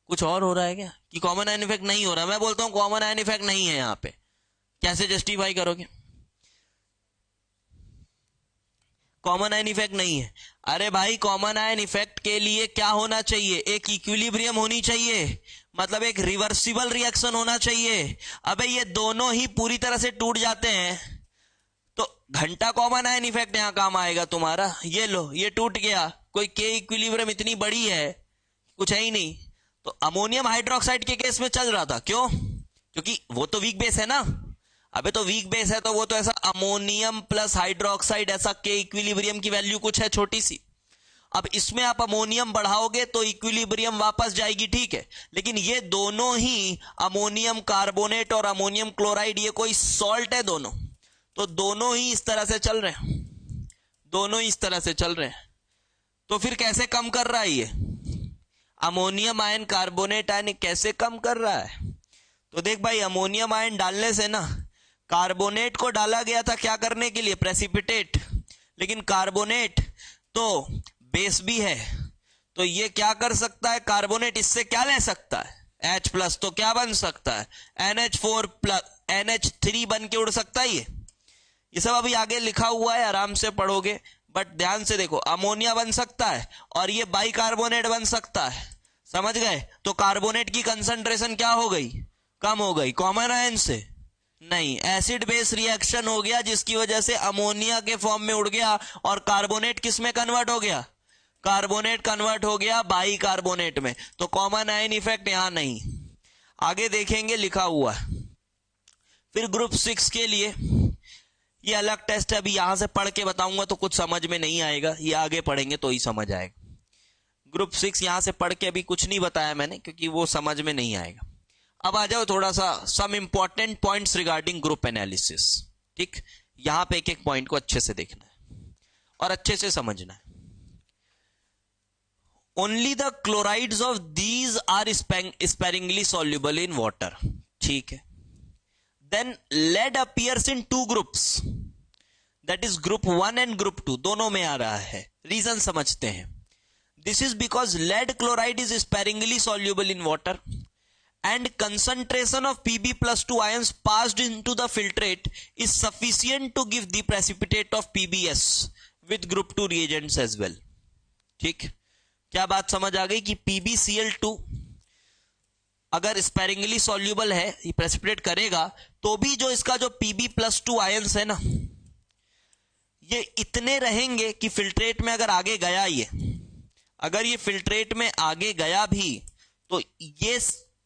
कुछ और हो रहा है क्या कि कॉमन आयन इफेक्ट नहीं हो रहा? मैं बोलता हूं कॉमन आयन इफेक्ट नहीं है यहां पे, कैसे जस्टिफाई करोगे? कॉमन आयन इफेक्ट नहीं है। अरे भाई कॉमन आयन इफेक्ट के लिए क्या होना चाहिए? एक इक्विलिब्रियम होनी चाहिए, मतलब एक रिवर्सिबल रिएक्शन होना चाहिए। अबे ये दोनों ही पूरी तरह से टूट जाते हैं तो घंटा कॉमन आयन इफेक्ट यहां काम आएगा तुम्हारा। ये लो ये टूट गया, कोई के इक्विलिब्रियम इतनी बड़ी है, कुछ है ही नहीं। तो अमोनियम हाइड्रोक्साइड के केस में चल रहा था, क्यों? क्योंकि वो तो वीक बेस है ना। अबे तो वीक बेस है तो वो तो ऐसा अमोनियम प्लस हाइड्रोक्साइड, ऐसा के इक्विलिब्रियम की वैल्यू कुछ है छोटी सी। अब इसमें आप अमोनियम बढ़ाओगे तो इक्विलिब्रियम वापस जाएगी, ठीक है, लेकिन ये दोनों ही अमोनियम कार्बोनेट और अमोनियम क्लोराइड ये कोई सॉल्ट है दोनों, तो दोनों ही इस तरह से चल रहे हैं, दोनों ही इस तरह से चल रहे हैं। तो फिर कैसे कम कर रहा है ये अमोनियम आयन कार्बोनेट आयन, कैसे कम कर रहा है? तो देख भाई, अमोनियम आयन डालने से ना, कार्बोनेट को डाला गया था क्या करने के लिए? प्रेसिपिटेट, लेकिन कार्बोनेट तो बेस भी है, तो ये क्या कर सकता है? कार्बोनेट इससे क्या ले सकता है? H+ तो क्या बन सकता है? NH4+ NH3 बन के उड़ सकता है। ये सब अभी आगे लिखा हुआ है, आराम से पढ़ोगे, बट ध्यान से देखो, अमोनिया बन सकता है और ये बाइकार्बोनेट बन सकता है, समझ गए? तो कार्बोनेट की कंसंट्रेशन क्या हो गई? कम हो गई। कॉमन आयन से नहीं, एसिड बेस रिएक्शन हो गया जिसकी वजह से अमोनिया के फॉर्म में उड़ गया और कार्बोनेट किस में कन्वर्ट हो गया? कार्बोनेट कन्वर्ट हो गया बाइकार्बोनेट में। तो कॉमन आयन इफेक्ट यहां नहीं, आगे देखेंगे लिखा हुआ है। फिर ग्रुप 6 के लिए ये अलग टेस्ट है, अभी यहां से पढ़ के बताऊंगा तो कुछ समझ में नहीं आएगा, ये आगे पढ़ेंगे तो ही समझ आएगा। ग्रुप 6 यहां से पढ़ के अभी कुछ नहीं बताया मैंने, क्योंकि वो समझ में नहीं आएगा। अब आ जाओ थोड़ा सा some important points regarding group analysis, ठीक? यहां पे एक एक पॉइंट को अच्छे से देखना है और अच्छे से समझना है। Only the chlorides of these are sparingly soluble in water, ठीक है? Then lead appears in 2 groups, that is group 1 and group 2, दोनों में आ रहा है। रीजन समझते हैं। This is because lead chloride is sparingly soluble in water and concentration of Pb+2 ions passed into the filtrate is sufficient to give the precipitate of PbS with group 2 reagents as well, ठीक? क्या बात समझ आ गई कि PbCl2 अगर sparingly soluble है, ये precipitate करेगा, तो भी जो इसका जो Pb+2 आयंस है ना, ये इतने रहेंगे कि फिल्ट्रेट में अगर आगे गया, ये अगर ये फिल्ट्रेट में आगे गया भी, तो ये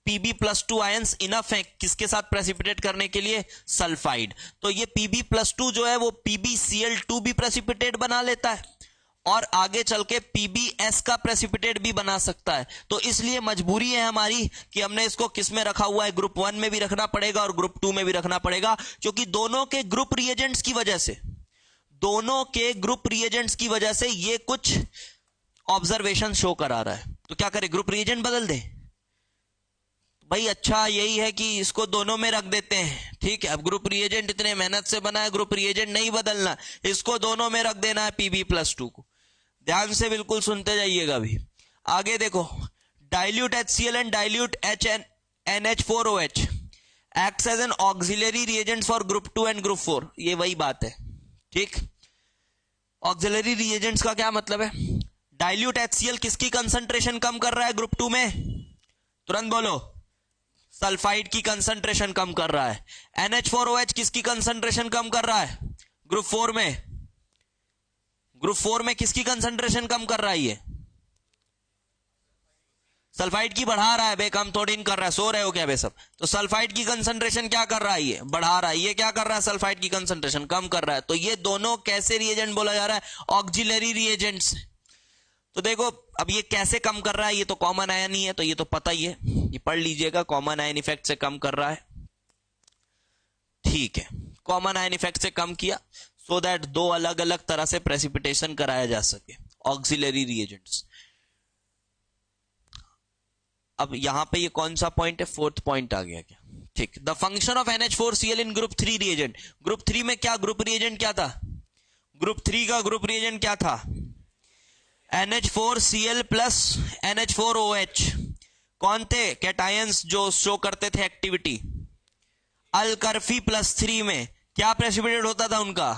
Pb+2 आयंस इनफ है किसके साथ प्रेसिपिटेट करने के लिए? सल्फाइड। तो ये Pb+2 जो है वो PbCl2 भी प्रेसिपिटेट बना लेता है और आगे चल के PbS का प्रेसिपिटेट भी बना सकता है। तो इसलिए मजबूरी है हमारी कि हमने इसको किस में रखा हुआ है? ग्रुप 1 में भी रखना पड़ेगा और ग्रुप 2 में भी रखना पड़ेगा, क्योंकि दोनों के ग्रुप रिएजेंट्स की वजह से, दोनों के ग्रुप रिएजेंट्स की वजह से ये कुछ ऑब्जर्वेशन शो करा रहा है। तो क्या करें? ग्रुप रिएजेंट बदल दे भाई? अच्छा यही है कि इसको दोनों में रख देते हैं, ठीक है? अब ग्रुप रिएजेंट इतने मेहनत से बना है, ग्रुप रिएजेंट नहीं बदलना, इसको दोनों में रख देना है Pb+2 को। ध्यान से बिल्कुल सुनते जाइएगा। अभी आगे देखो, dilute HCl and dilute NH4OH acts as an auxiliary reagent for group 2 and group 4। ये वही बात है, ठीक? ऑक्सिलरी रिएजेंट्स का क्या मतलब है? डाइल्यूट HCl किसकी कंसंट्रेशन कम कर रहा है ग्रुप 2 में? तुरंत बोलो। सल्फाइड की कंसंट्रेशन कम कर रहा है। NH4OH किसकी कंसंट्रेशन कम कर रहा है ग्रुप 4 में? ग्रुप 4 में किसकी कंसंट्रेशन कम कर रहा है? ये सल्फाइड की बढ़ा रहा है बे, कम थोड़ी कर रहा है। सो रहे हो क्या बे सब? तो सल्फाइड की कंसंट्रेशन क्या कर रहा है? ये बढ़ा रहा है। ये क्या कर रहा है? सल्फाइड की कंसंट्रेशन कम कर रहा है। तो ये दोनों कैसे रिएजेंट बोला जा रहा है? Auxiliary reagents. तो देखो अब ये कैसे कम कर रहा है? ये तो कॉमन आयन ही है, तो ये तो पता ही है, ये पढ़ लीजिएगा, कॉमन आयन इफेक्ट से कम कर रहा है, ठीक है? कॉमन आयन इफेक्ट से कम किया सो दैट दो अलग अलग तरह से प्रेसिपिटेशन कराया जा सके, ऑक्सिलरी रिएजेंट्स। अब यहां पे ये कौन सा पॉइंट है? 4th पॉइंट आ गया क्या? ठीक, the function of NH4Cl in group 3 reagent. Group 3 में क्या ग्रुप रिएजेंट क्या था? ग्रुप 3 का ग्रुप रिएजेंट क्या था? NH4Cl plus NH4OH। कौन थे? कैटायंस जो शो करते थे एक्टिविटी। अल्करफी प्लस 3 में क्या प्रेसिपिटेट होता था उनका?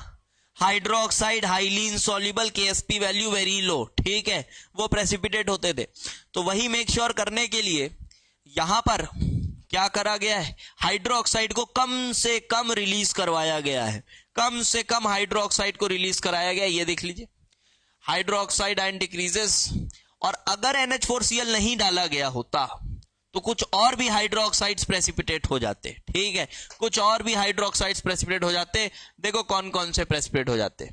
Hydroxide, highly insoluble, KSP value very low. ठीक है, वो प्रेसिपिटेट होते थे। तो वही मेक श्योर करने के लिए यहां पर क्या करा गया है? हाइड्रोक्साइड को कम से कम रिलीज करवाया गया है। कम से कम हाइड्रोक्साइड को रिलीज कराया गया है। ये देख लीजिए, हाइड्रोक्साइड आयन डिक्रीजेस। और अगर NH4Cl नहीं डाला गया होता तो कुछ और भी हाइड्रोक्साइड्स प्रेसिपिटेट हो जाते। ठीक है, कुछ और भी हाइड्रोक्साइड्स प्रेसिपिटेट हो जाते। देखो कौन कौन से प्रेसिपिटेट हो जाते।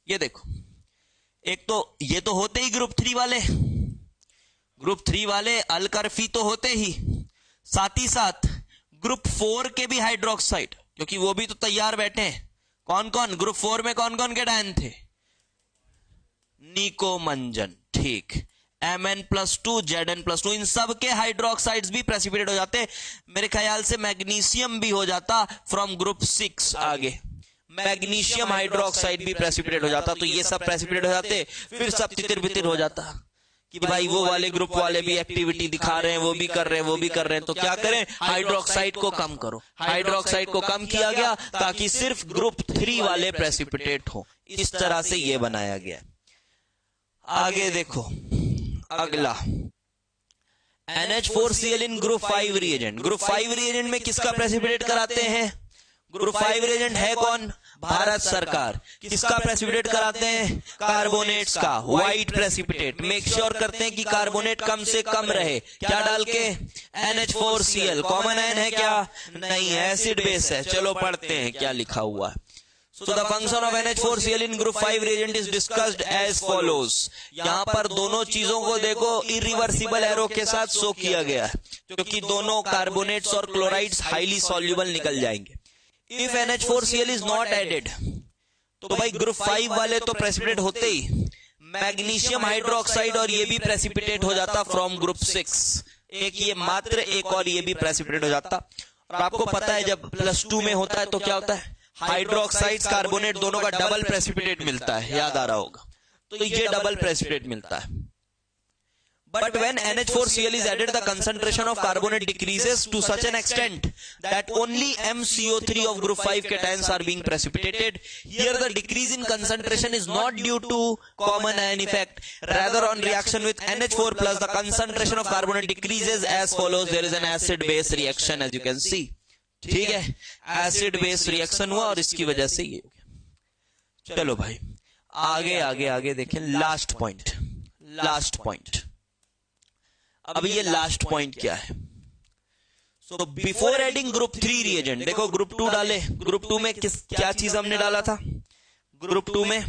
ये देखो, एक तो ये तो होते ही ग्रुप 3 वाले। ग्रुप 3 वाले अल्करफी तो होते ही, साथ ही साथ ग्रुप 4 के भी हाइड्रोक्साइड, क्योंकि वो भी तो तैयार बैठे हैं। कौन कौन? ग्रुप 4 में कौन कौन कैटायन थे? निकोमंजन। ठीक, Mn+2, Zn+2, इन सब के हाइड्रोक्साइड्स भी प्रेसिपिटेट हो जाते। मेरे ख्याल से मैग्नीशियम भी हो जाता फ्रॉम ग्रुप 6 आगे। मैग्नीशियम हाइड्रोक्साइड भी प्रेसिपिटेट हो जाता। तो ये सब प्रेसिपिटेट हो जाते। फिर सब तितिर बितिर हो जाता कि भाई वो वाले ग्रुप वाले भी एक्टिविटी दिखा रहे हैं, वो भी कर रहे हैं, वो भी कर रहे हैं, तो क्या करें? हाइड्रोक्साइड को कम करो। हाइड्रोक्साइड को कम किया गया ताकि सिर्फ ग्रुप 3 वाले प्रेसिपिटेट हो। इस तरह से ये बनाया गया। आगे देखो, अगला NH4Cl इन ग्रुप 5 रिएजेंट। ग्रुप 5 रिएजेंट में किसका प्रेसिपिटेट कराते हैं? ग्रुप 5 रिएजेंट है कौन? भारत सरकार। किसका प्रेसिपिटेट कराते हैं? कार्बोनेट्स का, व्हाइट प्रेसिपिटेट। मेक श्योर करते हैं कि कार्बोनेट कम से कम रहे। क्या डाल के? NH4Cl। कॉमन आयन है क्या? नहीं, एसिड बेस है। चलो पढ़ते हैं क्या लिखा हुआ है। So the function of NH4Cl in group 5 reagent is discussed as follows। यहां पर दोनों चीजों को देखो इरिवर्सिबल एरो के साथ शो किया गया है, क्योंकि दोनों कार्बोनेट्स और क्लोराइड्स हाईली सॉल्युबल निकल जाएंगे। If NH4Cl is not added, तो भाई ग्रुप 5 वाले तो प्रेसिपिटेट होते ही, मैग्नीशियम हाइड्रोक्साइड और ये भी प्रेसिपिटेट हो जाता फ्रॉम ग्रुप 6। एक ये मात्र, एक और ये भी प्रेसिपिटेट हो जाता। और आपको पता है जब +2 में होता है तो क्या होता है? हाइड्रोक्साइड्स कार्बोनेट दोनों का डबल प्रेसिपिटेट मिलता है, याद आ रहा होगा। तो ये डबल प्रेसिपिटेट मिलता है। But when NH4Cl is added, the concentration of carbonate decreases to such an extent that only MCO3 of group 5 cations are being precipitated. Here the decrease in concentration is not due to common ion effect, rather on reaction with NH4 plus the concentration of carbonate decreases as follows। There is an acid base reaction as you can see। ठीक है, acid base reaction हुआ और इसकी वजह से ये हो गया। चलो भाई आगे आगे आगे देखें। Last point, last point. अब ये लास्ट पॉइंट क्या है? So before adding group 3 reagent, देखो ग्रुप 2 डाले। ग्रुप 2 में क्या चीज हमने डाला था? ग्रुप 2 में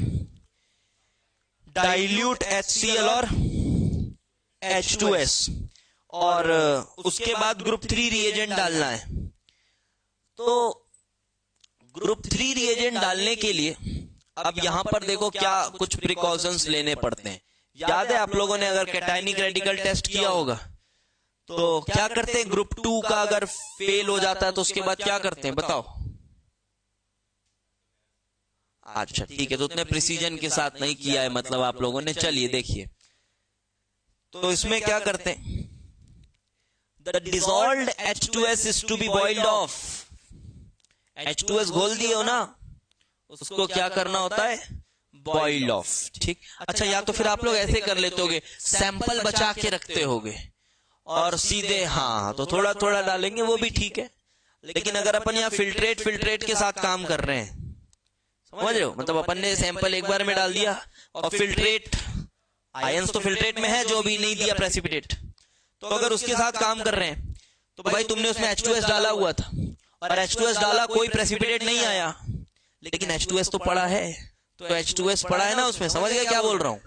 डाइल्यूट HCl और H2S, और उसके बाद ग्रुप 3 रिएजेंट डालना है। तो ग्रुप 3 रिएजेंट डालने के लिए अब यहां पर देखो क्या कुछ प्रिकॉशंस लेने पड़ते हैं। याद है आप लोगों ने अगर कैटायनिक रेडिकल टेस्ट किया होगा तो क्या करते हैं? ग्रुप 2 का अगर फेल हो जाता है तो उसके बाद क्या करते हैं बताओ? अच्छा ठीक है, तो उतने प्रिसीजन के साथ नहीं किया है मतलब आप लोगों ने। चलिए देखिए, तो इसमें क्या करते हैं? The dissolved H2S is to be boiled off। H2S घोल दिए हो ना, उसको क्या करना होता है? Boiled of. ठीक, अच्छा या तो फिर आप लोग ऐसे कर लेते होगे, सैंपल बचा के रखते होगे और सीधे हाँ तो थोड़ा थोड़ा डालेंगे, वो भी ठीक है। लेकिन अगर अपन यहाँ फिल्ट्रेट के साथ काम कर रहे हैं, समझ रहे हो, मतलब अपन ने सैंपल एक बार में डाल दिया और फिल्ट्रेट, आयंस तो फिल्ट्रेट में है जो भी नहीं दिया प्रेसिपिटेट, तो अगर उसके साथ काम कर रहे हैं तो भाई तुमने उसमें H2S डाला हुआ था और H2S डाला, कोई प्रेसिपिटेट नहीं आया, लेकिन H2S तो पड़ा है, तो H2S पड़ा है ना उसमें। समझ गए क्या बोल रहा हूं?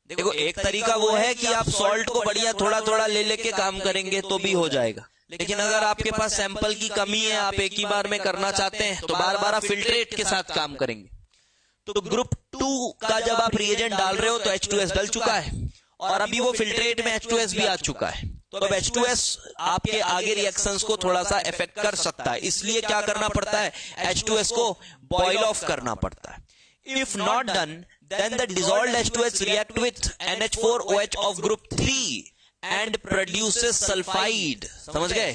देखो एक तरीका वो है कि आप सॉल्ट को बढ़िया थोड़ा थोड़ा ले लेके काम करेंगे तो भी हो जाएगा, लेकिन अगर आपके पास सैंपल की कमी है, आप एक ही बार में करना चाहते हैं, तो बार बार आप फिल्ट्रेट के साथ काम करेंगे। तो ग्रुप 2 का जब आप रिएजेंट डाल रहे हो तो H2S डल चुका है और अभी वो फिल्ट्रेट में H2S भी आ चुका है। तो अब H2S आपके आगे रिएक्शंस को थोड़ा सा इफेक्ट कर सकता है, इसलिए क्या करना पड़ता है, H2S को बॉयल ऑफ करना पड़ता है. If not done, then the dissolved H2S react with NH4OH of group 3 and produces sulfide. समझ गए?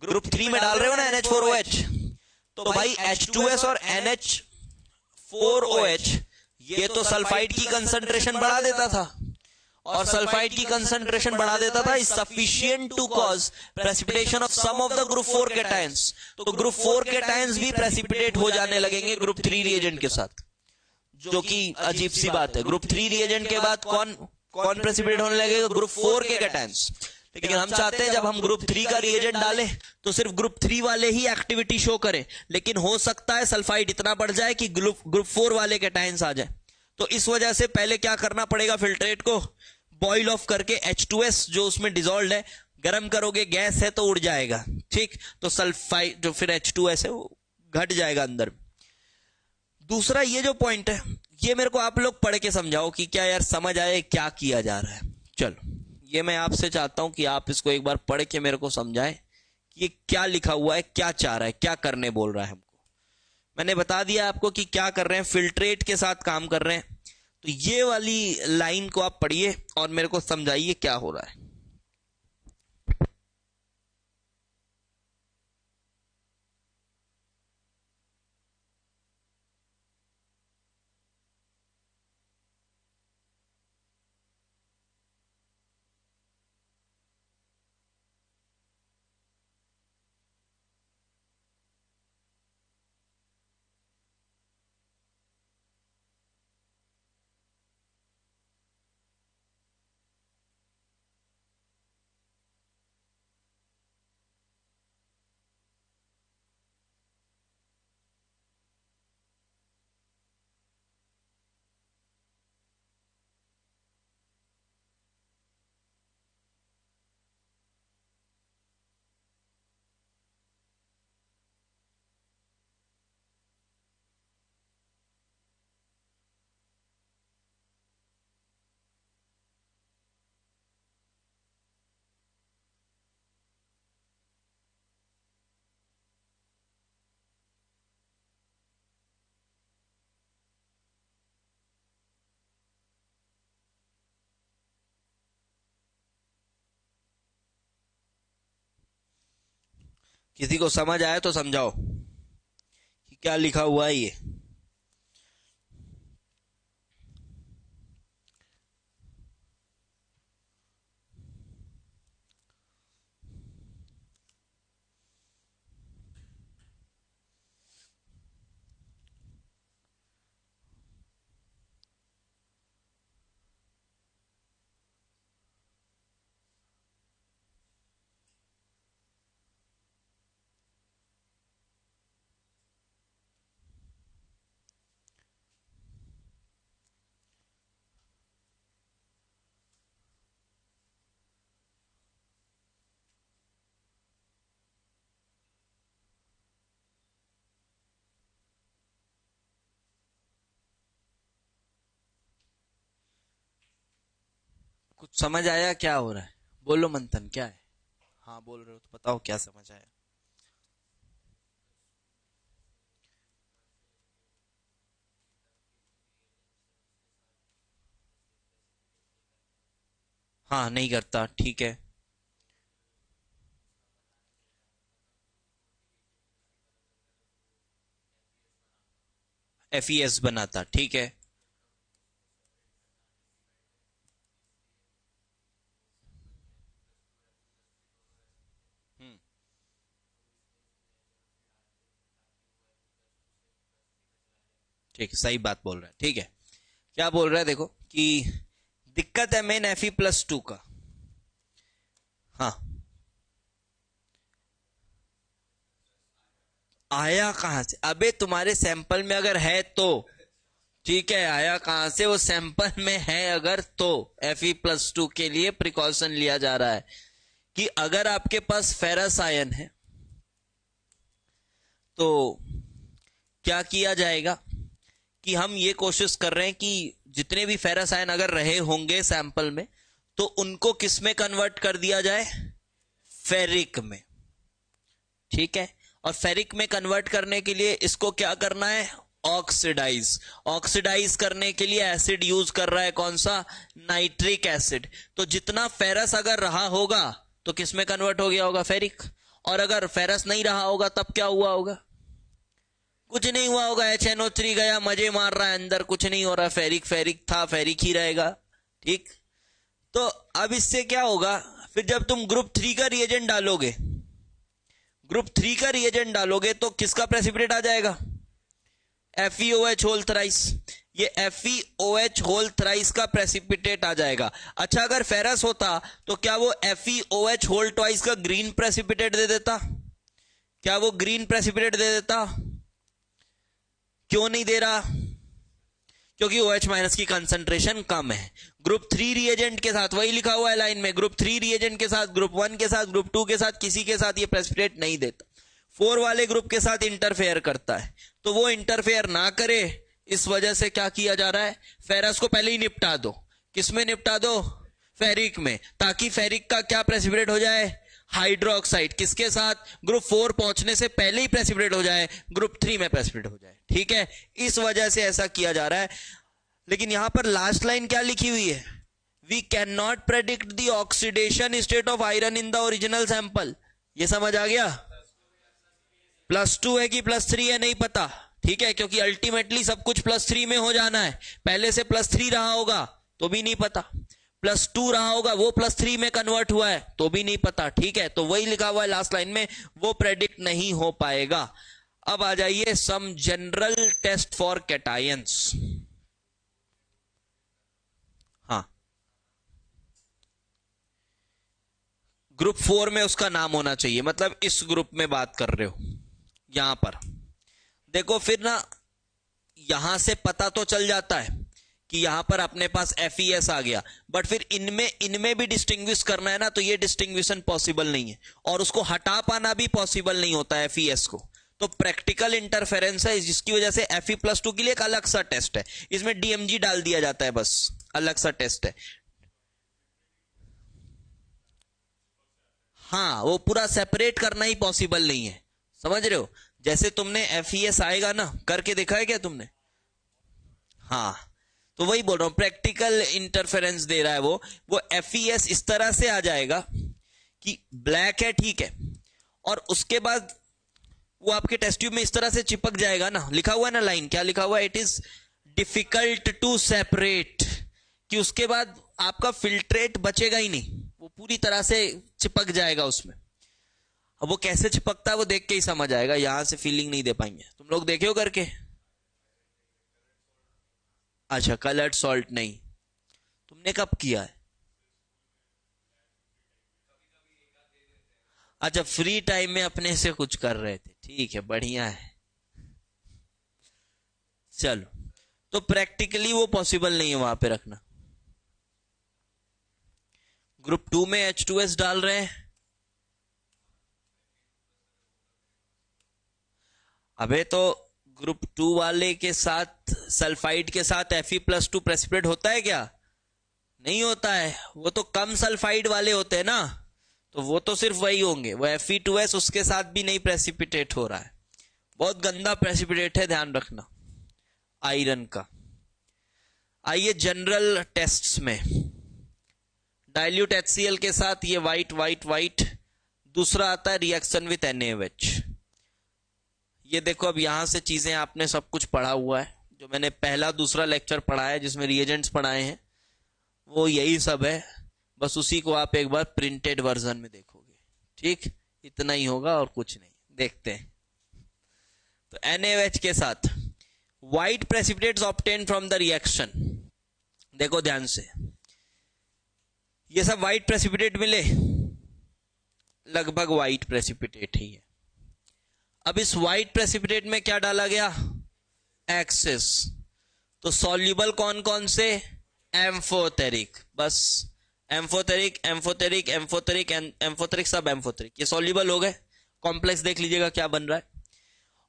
ग्रुप 3 में डाल रहे हो ना NH4OH, तो भाई H2S और NH4OH ये तो सल्फाइड की कंसंट्रेशन बढ़ा देता था, और सल्फाइड की कंसंट्रेशन बढ़ा देता था is sufficient to cause precipitation of some of the group 4 cations. तो ग्रुप 4 कैटायंस भी प्रेसिपिटेट हो जाने लगेंगे ग्रुप 3 रिएजेंट के साथ, जो कि अजीब सी बात है. ग्रुप 3 रिएजेंट के बाद कौन प्रेसिपिटेट होने लगेगा, ग्रुप 4 के कैटायंस. लेकिन हम चाहते हैं जब हम ग्रुप 3 का रिएजेंट डालें तो सिर्फ ग्रुप 3 वाले ही एक्टिविटी शो करें, लेकिन हो सकता है सल्फाइड इतना बढ़ जाए कि ग्रुप 4 वाले कैटायंस आ जाए. तो इस वजह से पहले क्या करना पड़ेगा, फिल्ट्रेट को बॉयल ऑफ करके H2S जो उसमें डिसॉल्व है, गर्म करोगे, गैस है तो उड़ जाएगा, ठीक. तो सल्फाइड जो फिर H2S है वो घट जाएगा अंदर. दूसरा ये जो पॉइंट है ये मेरे को आप लोग पढ़ के समझाओ कि क्या यार समझ आए क्या किया जा रहा है. चलो ये मैं आपसे चाहता हूं कि आप इसको एक बार पढ़ के मेरे को समझाएं कि ये क्या लिखा हुआ है, क्या चाह रहा है, क्या करने बोल रहा है हमको. मैंने बता दिया आपको कि क्या कर रहे हैं, फिल्ट्रेट के साथ काम कर रहे हैं. तो ये वाली लाइन को आप पढ़िए और मेरे को समझाइए क्या हो रहा है. किसी को समझ आया तो समझाओ कि क्या लिखा हुआ है ये. कुछ समझ आया क्या हो रहा है, बोलो मंथन क्या है. हाँ बोल रहे हो तो बताओ क्या समझ आया. हाँ नहीं करता, ठीक है. FES बनाता, ठीक है. ठीक, सही बात बोल रहा है, ठीक है. क्या बोल रहा है देखो कि दिक्कत है मेन Fe+2 का. हाँ आया कहां से, अबे तुम्हारे सैंपल में अगर है तो ठीक है, आया कहां से, वो सैंपल में है अगर तो Fe+2 के लिए प्रिकॉशन लिया जा रहा है कि अगर आपके पास फेरस आयन है तो क्या किया जाएगा कि हम ये कोशिश कर रहे हैं कि जितने भी फेरस आयन अगर रहे होंगे सैंपल में तो उनको किस में कन्वर्ट कर दिया जाए? फेरिक में। ठीक है, और फेरिक में कन्वर्ट करने के लिए इसको क्या करना है? ऑक्सीडाइज। ऑक्सीडाइज करने के लिए एसिड यूज कर रहा है कौन सा? Nitric acid. तो जितना फेरस अगर रहा होगा तो किस में कन्वर्ट हो गया होगा? फेरिक। और अगर फेरस नहीं रहा होगा तब क्या हुआ होगा? कुछ नहीं हुआ होगा, HNO3 गया, मजे मार रहा है अंदर, कुछ नहीं हो रहा, फेरिक फेरिक था, फेरिक ही रहेगा। ठीक, तो अब इससे क्या होगा? फिर जब तुम ग्रुप 3 का रिएजेंट डालोगे, ग्रुप 3 का रिएजेंट डालोगे तो किसका प्रेसिपिटेट आ जाएगा? FeOH whole thrice. ये FeOH होल थ्राइस का प्रेसिपिटेट आ जाएगा। अच्छा, अगर फेरस होता तो क्या वो FeOH होल ट्वाइस का ग्रीन प्रेसिपिटेट दे देता? क्या वो ग्रीन प्रेसिपिटेट दे देता? क्यों नहीं दे रहा? क्योंकि OH माइनस की कंसंट्रेशन कम है। ग्रुप 3 रिएजेंट के साथ, वही लिखा हुआ है लाइन में, ग्रुप 3 रिएजेंट के साथ, ग्रुप 1 के साथ, ग्रुप 2 के साथ, किसी के साथ ये प्रेसिपिटेट नहीं देता। 4 वाले ग्रुप के साथ इंटरफेयर करता है। तो वो इंटरफेयर ना करे, इस वजह से क्या किया जा रहा है? फेरस को पहले ही निपटा दो। किसमें निपटा दो? फेरिक में, ताकि फेरिक का क्या प्रेसिपिटेट हो जाए? हाइड्रोक्साइड। किसके साथ? ग्रुप 4 पहुंचने से पहले ही प्रेसिपिटेट हो जाए, ग्रुप 3 में प्रेसिपिटेट हो जाए। ठीक है, इस वजह से ऐसा किया जा रहा है। लेकिन यहां पर लास्ट लाइन क्या लिखी हुई है? We can not predict the oxidation state of iron in the original sample. ये समझ आ गया? +2 है कि +3 है नहीं पता। ठीक है, क्योंकि अल्टीमेटली सब कुछ +3 में हो जाना है। पहले से +3 रहा होगा तो भी नहीं पता, +2 रहा होगा, वो +3 में कन्वर्ट हुआ है तो भी नहीं पता। ठीक है, तो वही लिखा हुआ है लास्ट लाइन में, वो प्रेडिक्ट नहीं हो पाएगा। अब आ जाइए some general test for cations. हाँ, ग्रुप 4 में उसका नाम होना चाहिए, मतलब इस ग्रुप में बात कर रहे हो। यहां पर देखो, फिर ना यहां से पता तो चल जाता है कि यहां पर अपने पास FeS आ गया, बट फिर इनमें भी डिस्टिंग्विश करना है ना, तो ये डिस्टिंग्विशन पॉसिबल नहीं है, और उसको हटा पाना भी पॉसिबल नहीं होता है FeS को। तो प्रैक्टिकल इंटरफेरेंस है, जिसकी वजह से Fe+2 के लिए एक अलग सा टेस्ट है, इसमें DMG डाल दिया जाता है, बस अलग सा टेस्ट है। हाँ, वो पूरा सेपरेट करना ही पॉसिबल नहीं है, समझ रहे हो? जैसे तुमने FeS आएगा ना, करके देखा है क्या तुमने? हाँ, तो वही बोल रहा हूं, प्रैक्टिकल इंटरफेरेंस दे रहा है वो FeS इस तरह से आ जाएगा कि ब्लैक है, ठीक है, और उसके बाद वो आपके टेस्ट ट्यूब में इस तरह से चिपक जाएगा ना। लिखा हुआ है ना लाइन, क्या लिखा हुआ है? It is difficult to separate, कि उसके बाद आपका फिल्ट्रेट बचेगा ही नहीं, वो पूरी तरह से चिपक जाएगा उसमें। अब वो कैसे चिपकता है वो देख के ही समझ आएगा, यहां से फीलिंग नहीं दे पाएंगे। तुम लोग देखे हो करके? अच्छा, कलर्ड सॉल्ट नहीं, तुमने कब किया है? अच्छा, फ्री टाइम में अपने से कुछ कर रहे थे, ठीक है, बढ़िया है। चलो, तो प्रैक्टिकली वो पॉसिबल नहीं है वहां पे रखना। ग्रुप 2 में H2S डाल रहे हैं, अबे तो ग्रुप 2 वाले के साथ सल्फाइड के साथ Fe+2 प्रेसिपिटेट होता है क्या? नहीं होता है, वो तो कम सल्फाइड वाले होते हैं ना, तो वो तो सिर्फ वही होंगे। वो Fe2S उसके साथ भी नहीं प्रेसिपिटेट हो रहा है, बहुत गंदा प्रेसिपिटेट है, ध्यान रखना आयरन का। आइए जनरल टेस्ट्स में, डाइल्यूट HCl के साथ ये वाइट वाइट वाइट, दूसरा आता है रिएक्शन विथ NaOH। ये देखो, अब यहां से चीजें आपने सब कुछ पढ़ा हुआ है, जो मैंने पहला दूसरा लेक्चर पढ़ाया है जिसमें रिएजेंट्स पढ़ाए हैं, वो यही सब है, बस उसी को आप एक बार प्रिंटेड वर्जन में देखोगे। ठीक, इतना ही होगा और कुछ नहीं। देखते हैं, तो NaOH के साथ white precipitates obtain from the reaction. देखो ध्यान से, ये सब व्हाइट प्रेसिपिटेट मिले, लगभग व्हाइट प्रेसिपिटेट ही है। अब इस व्हाइट प्रेसिपिटेट में क्या डाला गया? एक्सेस। तो सॉल्युबल कौन कौन से? एम्फोटेरिक, बस एम्फोटेरिक एम्फोटेरिक एम्फोटेरिक एम्फोटेरिक, सब एम्फोटेरिक, ये सॉल्युबल हो गए। कॉम्प्लेक्स देख लीजिएगा क्या बन रहा है।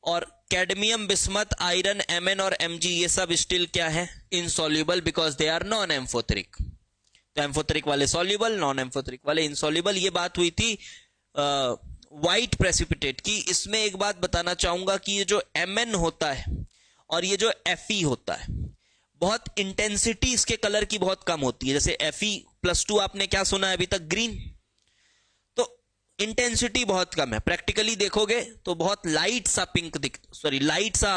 और कैडमियम, बिस्मथ, आयरन, Mn और Mg, ये सब स्टिल क्या है? Insoluble, because they are non amphoteric. तो एम्फोटेरिक वाले सॉल्युबल, नॉन एम्फोटेरिक वाले इनसॉल्युबल। ये बात हुई थी व्हाइट प्रेसिपिटेट की। इसमें एक बात बताना चाहूंगा कि ये जो Mn होता है और ये जो Fe होता है, बहुत इंटेंसिटी इसके कलर की बहुत कम होती है। जैसे Fe+2 आपने क्या सुना है अभी तक, ग्रीन, तो इंटेंसिटी बहुत कम है। प्रैक्टिकली देखोगे तो बहुत लाइट सा पिंक लाइट सा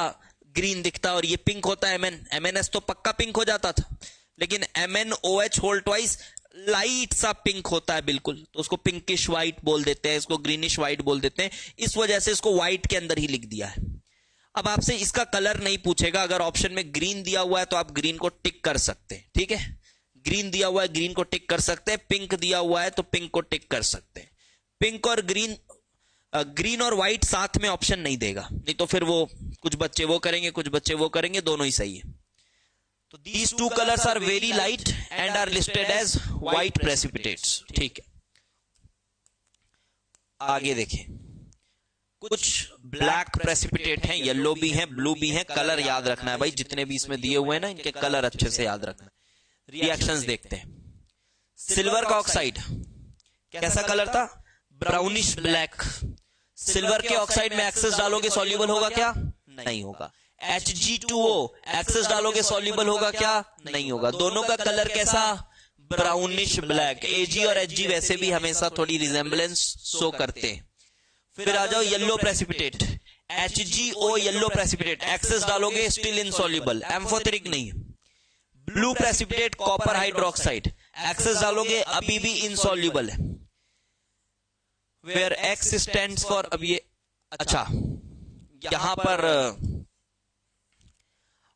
ग्रीन दिखता है, और ये पिंक होता है Mn। MnS तो पक्का पिंक हो जाता था, लेकिन MnOH होल ट्वाइस लाइट सा पिंक होता है बिल्कुल, तो उसको पिंकिश व्हाइट बोल देते हैं, इसको ग्रीनिश व्हाइट बोल देते हैं। इस वजह से इसको व्हाइट के अंदर ही लिख दिया है। अब आपसे इसका कलर नहीं पूछेगा, अगर ऑप्शन में ग्रीन दिया हुआ है तो आप ग्रीन को टिक कर सकते हैं, ठीक है। ग्रीन दिया हुआ है, ग्रीन को टिक कर सकते हैं। पिंक दिया हुआ है तो पिंक को टिक कर सकते हैं। पिंक और ग्रीन और व्हाइट साथ में ऑप्शन नहीं देगा, नहीं तो फिर वो कुछ बच्चे वो करेंगे, कुछ बच्चे वो करेंगे, दोनों ही सही है। तो these two colors are very light and are listed as white precipitates, ठीक है। आगे देखें, कुछ ब्लैक प्रेसिपिटेट हैं, येलो भी हैं, ब्लू भी हैं। कलर याद रखना है भाई, जितने भी इसमें दिए हुए हैं ना, इनके कलर अच्छे से याद रखना है। रिएक्शंस देखते हैं। सिल्वर का ऑक्साइड कैसा कलर था, ब्राउनिश ब्लैक। सिल्वर के ऑक्साइड में एक्सेस डालोगे सॉल्युबल होगा क्या, नहीं होगा। Hg2O एक्सेस डालोगे सॉल्युबल होगा क्या, नहीं होगा। दोनों का कलर कैसा, ब्राउनिश ब्लैक। Ag और Hg वैसे भी हमेशा थोड़ी रिजेंबलेंस शो करते हैं। फिर आ जाओ yellow precipitate, HgO yellow precipitate, excess डालोगे स्टिल इनसॉल्युबल, एम्फोटेरिक नहीं है। Blue precipitate copper hydroxide, excess डालोगे अभी भी इनसॉल्युबल है। वेयर X स्टैंड्स फॉर, अब ये अच्छा यहां पर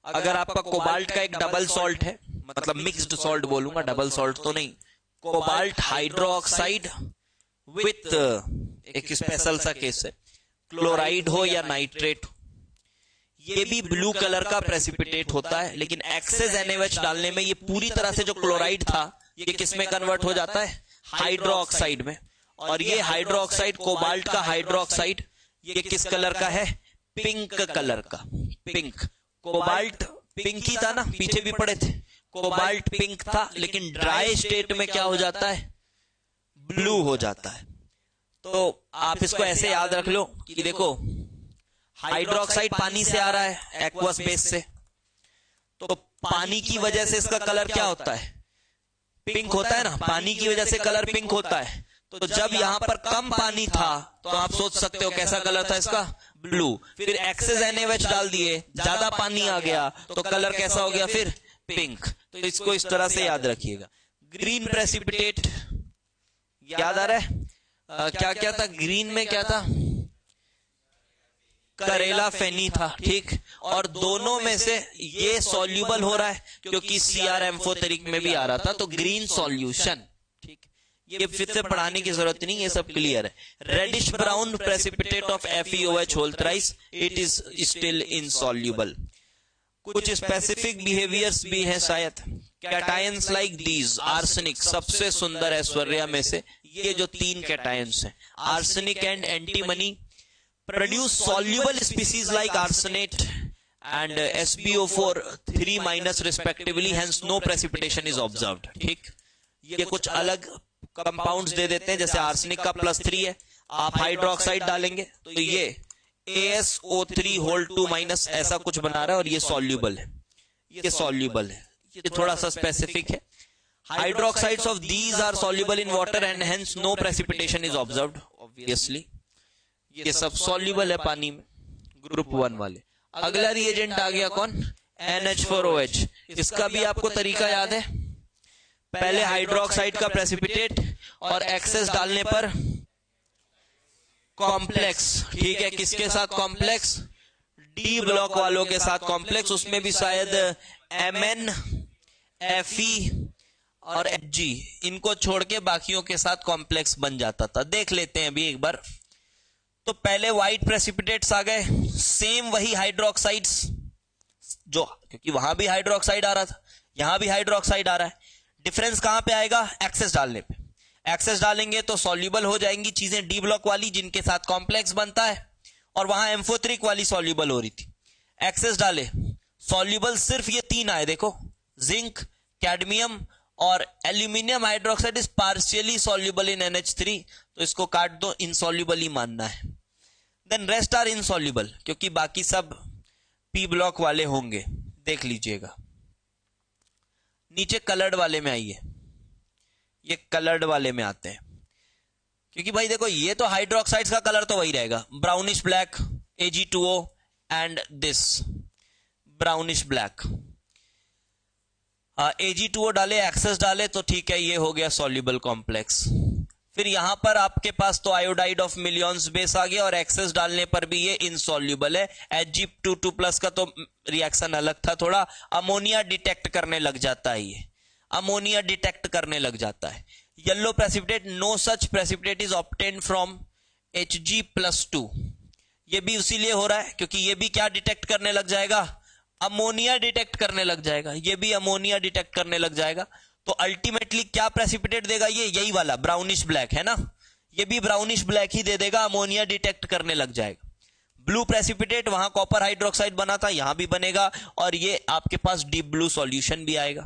अगर आपका कोबाल्ट का एक डबल सॉल्ट है, मतलब मिक्स्ड सॉल्ट बोलूंगा, डबल सॉल्ट तो नहीं, कोबाल्ट हाइड्रोक्साइड विथ एक स्पेशल सा केस है, क्लोराइड हो या नाइट्रेट, ये भी ब्लू कलर का प्रेसिपिटेट होता है। लेकिन एक्सेस NaOH डालने में ये पूरी तरह से जो क्लोराइड था ये किस में कन्वर्ट हो जाता है, हाइड्रोक्साइड में। और ये हाइड्रोक्साइड, कोबाल्ट का हाइड्रोक्साइड, ये किस कलर का है, पिंक कलर का। पिंक, कोबाल्ट पिंक ही था ना, पीछे भी पड़े थे, कोबाल्ट पिंक था, लेकिन ड्राई स्टेट में क्या हो जाता है, ब्लू हो जाता है। तो आप इसको ऐसे याद रख लो कि देखो हाइड्रोक्साइड पानी से आ रहा है, एक्वस बेस से, तो पानी की वजह से इसका कलर क्या होता है, पिंक होता है ना। पानी की वजह से कलर पिंक होता है। तो जब यहां पर कम पानी था तो आप सोच सकते हो कैसा कलर था इसका, ब्लू। फिर एक्सेस NaOH डाल दिए, ज्यादा पानी आ गया तो कलर कैसा हो गया, फिर पिंक। तो इसको इस तरह से याद रखिएगा। ग्रीन प्रेसिपिटेट याद आ रहा है, क्या क्या था ग्रीन में, क्या था, करेला फेनी था, ठीक। और दोनों में से ये सॉल्युबल हो रहा है क्योंकि Cr एम्फोटेरिक में भी आ रहा था, तो ग्रीन सॉल्यूशन, ठीक। ये फिर से पढ़ाने की जरूरत नहीं, ये सब क्लियर है। Reddish brown precipitate of FeOH whole thrice, it is still insoluble. कुछ स्पेसिफिक बिहेवियर्स भी हैं शायद। कैटायंस लाइक दीज, आर्सेनिक सबसे सुंदर ऐश्वर्या में से ये जो 3 कैटायंस हैं, arsenic and antimony, produce soluble species like arsenate and SbO4 3- respectively, hence no precipitation is observed, ठीक। ये कुछ अलग कंपाउंड्स दे देते हैं, जैसे आर्सेनिक का +3 है, आप हाइड्रोक्साइड डालेंगे तो ये ASO3 होल 2- ऐसा कुछ बना रहा है, और ये सॉल्युबल है, ये सॉल्युबल है। ये थोड़ा सा स्पेसिफिक है। Hydroxides of these are soluble in water and hence no precipitation is observed, obviously ये सब सॉल्युबल है पानी में, ग्रुप 1 वाले। अगला रिएजेंट आ गया कौन, NH4OH। इसका भी आपको तरीका याद है, पहले हाइड्रोक्साइड का प्रेसिपिटेट और एक्सेस डालने पर कॉम्प्लेक्स, ठीक है। किसके साथ कॉम्प्लेक्स, D ब्लॉक वालों के साथ कॉम्प्लेक्स, उसमें भी शायद Mn, Fe और Hg, इनको छोड़ के बाकियों के साथ कॉम्प्लेक्स बन जाता था। देख लेते हैं अभी एक बार। तो पहले व्हाइट प्रेसिपिटेट्स आ गए, सेम वही हाइड्रोक्साइड्स, जो क्योंकि वहां भी हाइड्रोक्साइड आ रहा था, यहां भी हाइड्रोक्साइड आ रहा है। डिफरेंस कहां पे आएगा, एक्सेस डालने पे। एक्सेस डालेंगे तो सॉल्युबल हो जाएंगी चीजें D ब्लॉक वाली, जिनके साथ कॉम्प्लेक्स बनता है, और वहां एम्फोटेरिक वाली सॉल्युबल हो रही थी। एक्सेस डाले, सॉल्युबल सिर्फ ये 3 आए, देखो, जिंक, कैडमियम और aluminium hydroxide is partially soluble in NH3, तो इसको काट दो, इनसॉल्युबल ही मानना है। देन रेस्ट आर इनसॉल्युबल, क्योंकि बाकी सब पी ब्लॉक वाले होंगे। देख लीजिएगा नीचे कलर्ड वाले में आइए, ये कलर्ड वाले में आते हैं, क्योंकि भाई देखो ये तो हाइड्रोक्साइड्स का कलर तो वही रहेगा, brownish black Ag2O and this brownish black. Ag2O डाले, एक्सेस डाले तो ठीक है, ये हो गया सॉल्युबल कॉम्प्लेक्स। फिर यहां पर आपके पास तो आयोडाइड ऑफ मिलियंस बेस आ गया और एक्सेस डालने पर भी ये इनसॉल्युबल है। Ag22+ का तो रिएक्शन अलग था थोड़ा, अमोनिया डिटेक्ट करने लग जाता है, ये अमोनिया डिटेक्ट करने लग जाता है। Yellow precipitate, no such precipitate is obtained from Hg+2, ये भी उसीलिए हो रहा है क्योंकि ये भी क्या डिटेक्ट करने लग जाएगा, अमोनिया डिटेक्ट करने लग जाएगा, ये भी अमोनिया डिटेक्ट करने लग जाएगा। तो अल्टीमेटली क्या प्रेसिपिटेट देगा ये, यही वाला ब्राउनिश ब्लैक है ना, ये भी ब्राउनिश ब्लैक ही दे देगा, अमोनिया डिटेक्ट करने लग जाएगा। ब्लू प्रेसिपिटेट, वहां कॉपर हाइड्रोक्साइड बना था, यहां भी बनेगा और ये आपके पास डीप ब्लू सॉल्यूशन भी आएगा।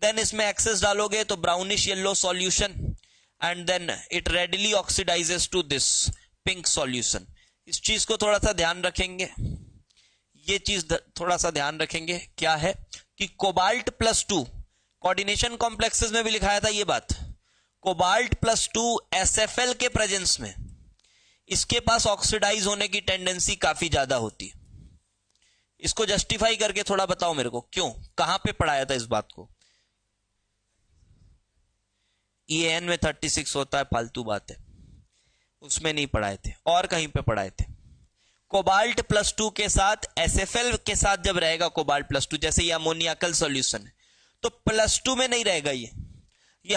देन इसमें एक्सेस डालोगे तो brownish yellow solution and then it readily oxidises to this pink solution. इस चीज को थोड़ा सा ध्यान रखेंगे, ये चीज थोड़ा सा ध्यान रखेंगे, क्या है कि कोबाल्ट+2 कोऑर्डिनेशन कॉम्प्लेक्सेस में भी लिखाया था ये बात, कोबाल्ट+2 SFL के प्रेजेंस में इसके पास ऑक्सीडाइज होने की टेंडेंसी काफी ज्यादा होती है। इसको जस्टिफाई करके थोड़ा बताओ मेरे को, क्यों, कहां पे पढ़ाया था इस बात को? EAN में 36 होता है, फालतू बात है, उसमें नहीं पढ़ाए थे, और कहीं पे पढ़ाए थे। कोबाल्ट+2 के साथ SFL के साथ जब रहेगा कोबाल्ट+2, जैसे ये अमोनियाकल सॉल्यूशन है, तो +2 में नहीं रहेगा, ये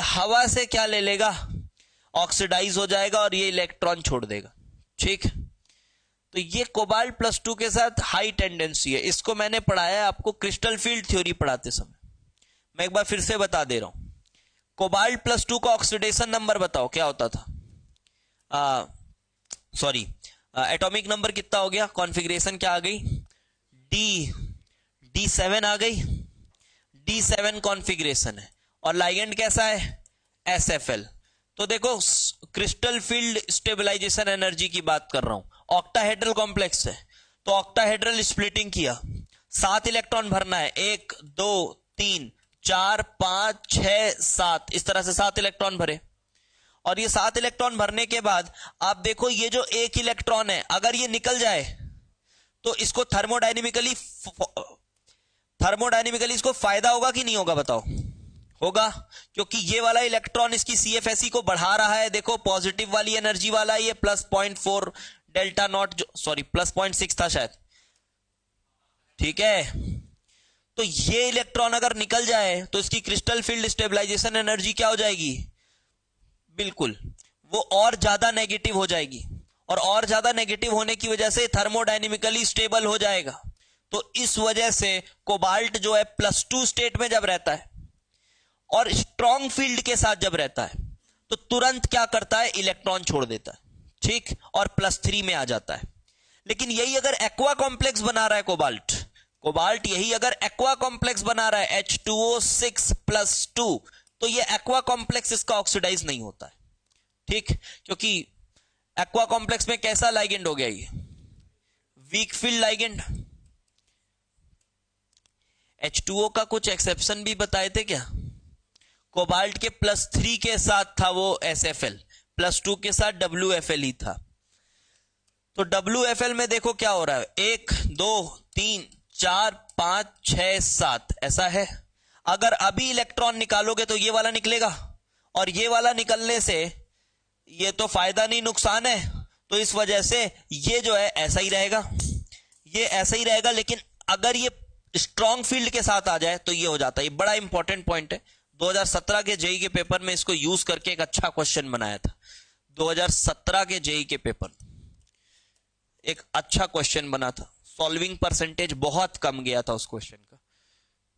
हवा से क्या ले लेगा, ऑक्सीडाइज हो जाएगा और ये इलेक्ट्रॉन छोड़ देगा, ठीक। तो ये कोबाल्ट+2 के साथ हाई टेंडेंसी है। इसको मैंने पढ़ाया है आपको क्रिस्टल फील्ड थ्योरी पढ़ाते समय, मैं एक बार फिर से बता दे रहा हूं। कोबाल्ट+2 का ऑक्सीडेशन नंबर बताओ क्या होता था, सॉरी एटॉमिक नंबर कितना हो गया, कॉन्फ़िगरेशन क्या आ गई, D7 आ गई, D7 कॉन्फ़िगरेशन है, और लाइगेंड कैसा है, SFL। तो देखो क्रिस्टल फील्ड स्टेबलाइजेशन एनर्जी की बात कर रहा हूं, ऑक्टाहेड्रल कॉम्प्लेक्स है, तो ऑक्टाहेड्रल स्प्लिटिंग किया, 7 इलेक्ट्रॉन भरना है, 1 2 3 4 5 6 7, इस तरह से 7 इलेक्ट्रॉन भरे। और ये 7 इलेक्ट्रॉन भरने के बाद आप देखो ये जो 1 इलेक्ट्रॉन है, अगर ये निकल जाए तो इसको थर्मोडायनेमिकली इसको फायदा होगा कि नहीं होगा, बताओ? होगा, क्योंकि ये वाला इलेक्ट्रॉन इसकी CFSE को बढ़ा रहा है। देखो पॉजिटिव वाली एनर्जी वाला ये +0.4 डेल्टा नॉट, सॉरी +0.6 था शायद, ठीक है। तो ये इलेक्ट्रॉन अगर निकल जाए तो इसकी क्रिस्टल फील्ड स्टेबलाइजेशन एनर्जी क्या हो जाएगी, बिल्कुल वो और ज्यादा नेगेटिव हो जाएगी, और ज्यादा नेगेटिव होने की वजह से थर्मोडायनेमिकली स्टेबल हो जाएगा। तो इस वजह से कोबाल्ट जो है +2 स्टेट में जब रहता है और स्ट्रॉन्ग फील्ड के साथ जब रहता है तो तुरंत क्या करता है, इलेक्ट्रॉन छोड़ देता है, ठीक, और +3 में आ जाता है। लेकिन यही अगर एक्वा कॉम्प्लेक्स बना रहा है कोबाल्ट यही अगर एक्वा कॉम्प्लेक्स बना रहा है H2O6+2, तो ये एक्वा कॉम्प्लेक्स इसका ऑक्सीडाइज नहीं होता है, ठीक, क्योंकि एक्वा कॉम्प्लेक्स में कैसा लाइगेंड हो गया, ये वीक फील्ड लाइगेंड। H2O का कुछ एक्सेप्शन भी बताए थे क्या, कोबाल्ट के +3 के साथ था वो SFL, +2 के साथ WFL ही था। तो WFL में देखो क्या हो रहा है, 1 2 3 4 5 6 7 ऐसा है। अगर अभी इलेक्ट्रॉन निकालोगे तो ये वाला निकलेगा, और ये वाला निकलने से ये तो फायदा नहीं नुकसान है, तो इस वजह से ये जो है ऐसा ही रहेगा, ये ऐसा ही रहेगा। लेकिन अगर ये स्ट्रॉन्ग फील्ड के साथ आ जाए तो ये हो जाता है। ये बड़ा इंपॉर्टेंट पॉइंट है, 2017 के जेई के पेपर में इसको यूज करके एक अच्छा क्वेश्चन बनाया था। 2017 के जेई के पेपर एक अच्छा क्वेश्चन बना था, सॉल्विंग परसेंटेज बहुत कम गया था उस क्वेश्चन का,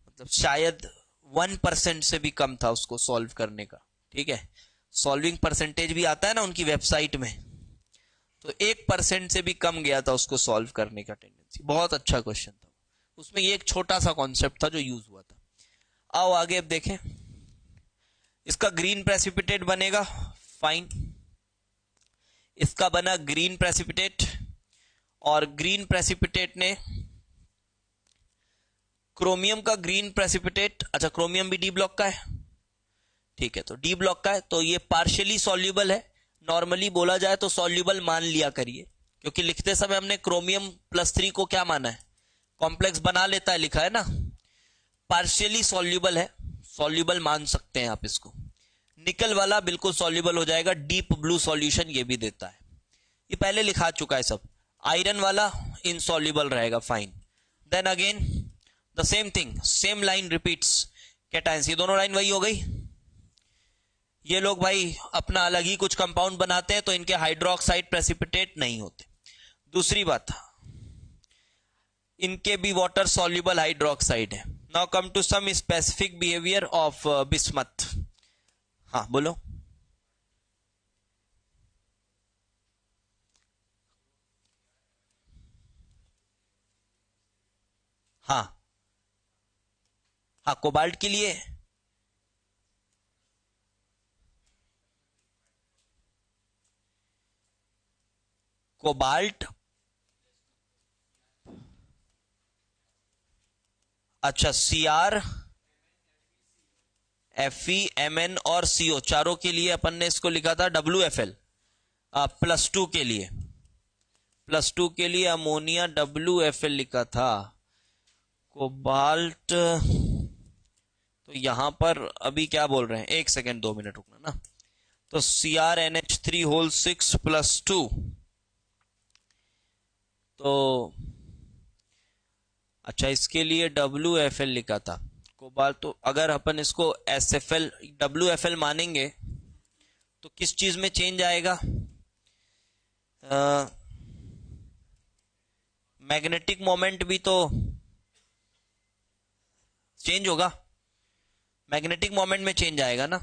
मतलब शायद 1% से भी कम था उसको सॉल्व करने का, ठीक है। सॉल्विंग परसेंटेज भी आता है ना उनकी वेबसाइट में, तो 1% से भी कम गया था उसको सॉल्व करने का टेंडेंसी। बहुत अच्छा क्वेश्चन था, उसमें ये एक छोटा सा कॉन्सेप्ट था जो यूज हुआ था। आओ आगे अब देखें, इसका ग्रीन प्रेसिपिटेट बनेगा, फाइन, इसका बना ग्रीन प्रेसिपिटेट, और ग्रीन प्रेसिपिटेट ने क्रोमियम का ग्रीन प्रेसिपिटेट, अच्छा क्रोमियम भी डी ब्लॉक का है, ठीक है, तो डी ब्लॉक का है, तो ये पार्शियली सॉल्युबल है। नॉर्मली बोला जाए तो सॉल्युबल मान लिया करिए, क्योंकि लिखते समय हमने क्रोमियम +3 को क्या माना है, कॉम्प्लेक्स बना लेता है, लिखा है ना। पार्शियली सॉल्युबल है, सॉल्युबल मान सकते हैं आप इसको। निकल वाला बिल्कुल सॉल्युबल हो जाएगा, डीप ब्लू सॉल्यूशन ये भी देता है, ये पहले लिखा चुका है सब। आयरन वाला इनसॉल्युबल रहेगा, fine. Then again the same thing, same line repeats, cations, ये दोनों लाइन वही हो गई। ये लोग भाई अपना अलग ही कुछ कंपाउंड बनाते हैं, तो इनके हाइड्रोक्साइड प्रेसिपिटेट नहीं होते। दूसरी बात, इनके भी वाटर सॉल्युबल हाइड्रोक्साइड है। Now come to some specific behaviour of bismuth. हाँ बोलो। हाँ हाँ, कोबाल्ट के लिए कोबाल्ट, अच्छा Cr, Fe, Mn और CO चारों के लिए अपन ने इसको लिखा था WFL। +2 के लिए, +2 के लिए अमोनिया WFL लिखा था। कोबाल्ट तो यहां पर अभी क्या बोल रहे हैं, 1 सेकेंड 2 मिनट रुकना ना। तो CrNH3 6 +2, तो अच्छा इसके लिए WFL लिखा था कोबाल्ट। तो अगर अपन इसको SFL WFL मानेंगे तो किस चीज में चेंज आएगा, मैग्नेटिक मोमेंट भी तो चेंज होगा, मैग्नेटिक मोमेंट में चेंज आएगा ना।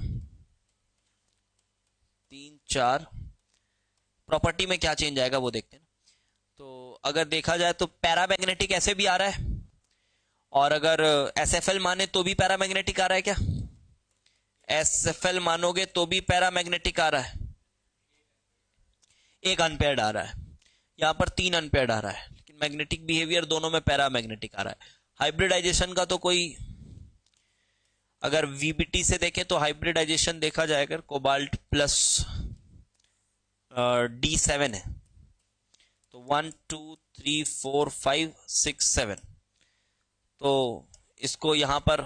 3 4 प्रॉपर्टी में क्या चेंज आएगा वो देखते हैं ना। तो अगर देखा जाए तो पैरामैग्नेटिक ऐसे भी आ रहा है, और अगर SFL माने तो भी पैरामैग्नेटिक आ रहा है क्या, SFL मानोगे तो भी पैरामैग्नेटिक आ रहा है, 1 अनपेयर्ड आ रहा है, यहां पर 3 अनपेयर्ड आ रहा है, लेकिन मैग्नेटिक बिहेवियर दोनों में पैरामैग्नेटिक आ रहा है। हाइब्रिडाइजेशन का तो कोई, अगर VBT से देखें तो हाइब्रिडाइजेशन देखा जाए अगर कोबाल्ट प्लस D7 है, तो 1 2 3 4 5 6 7, तो इसको यहां पर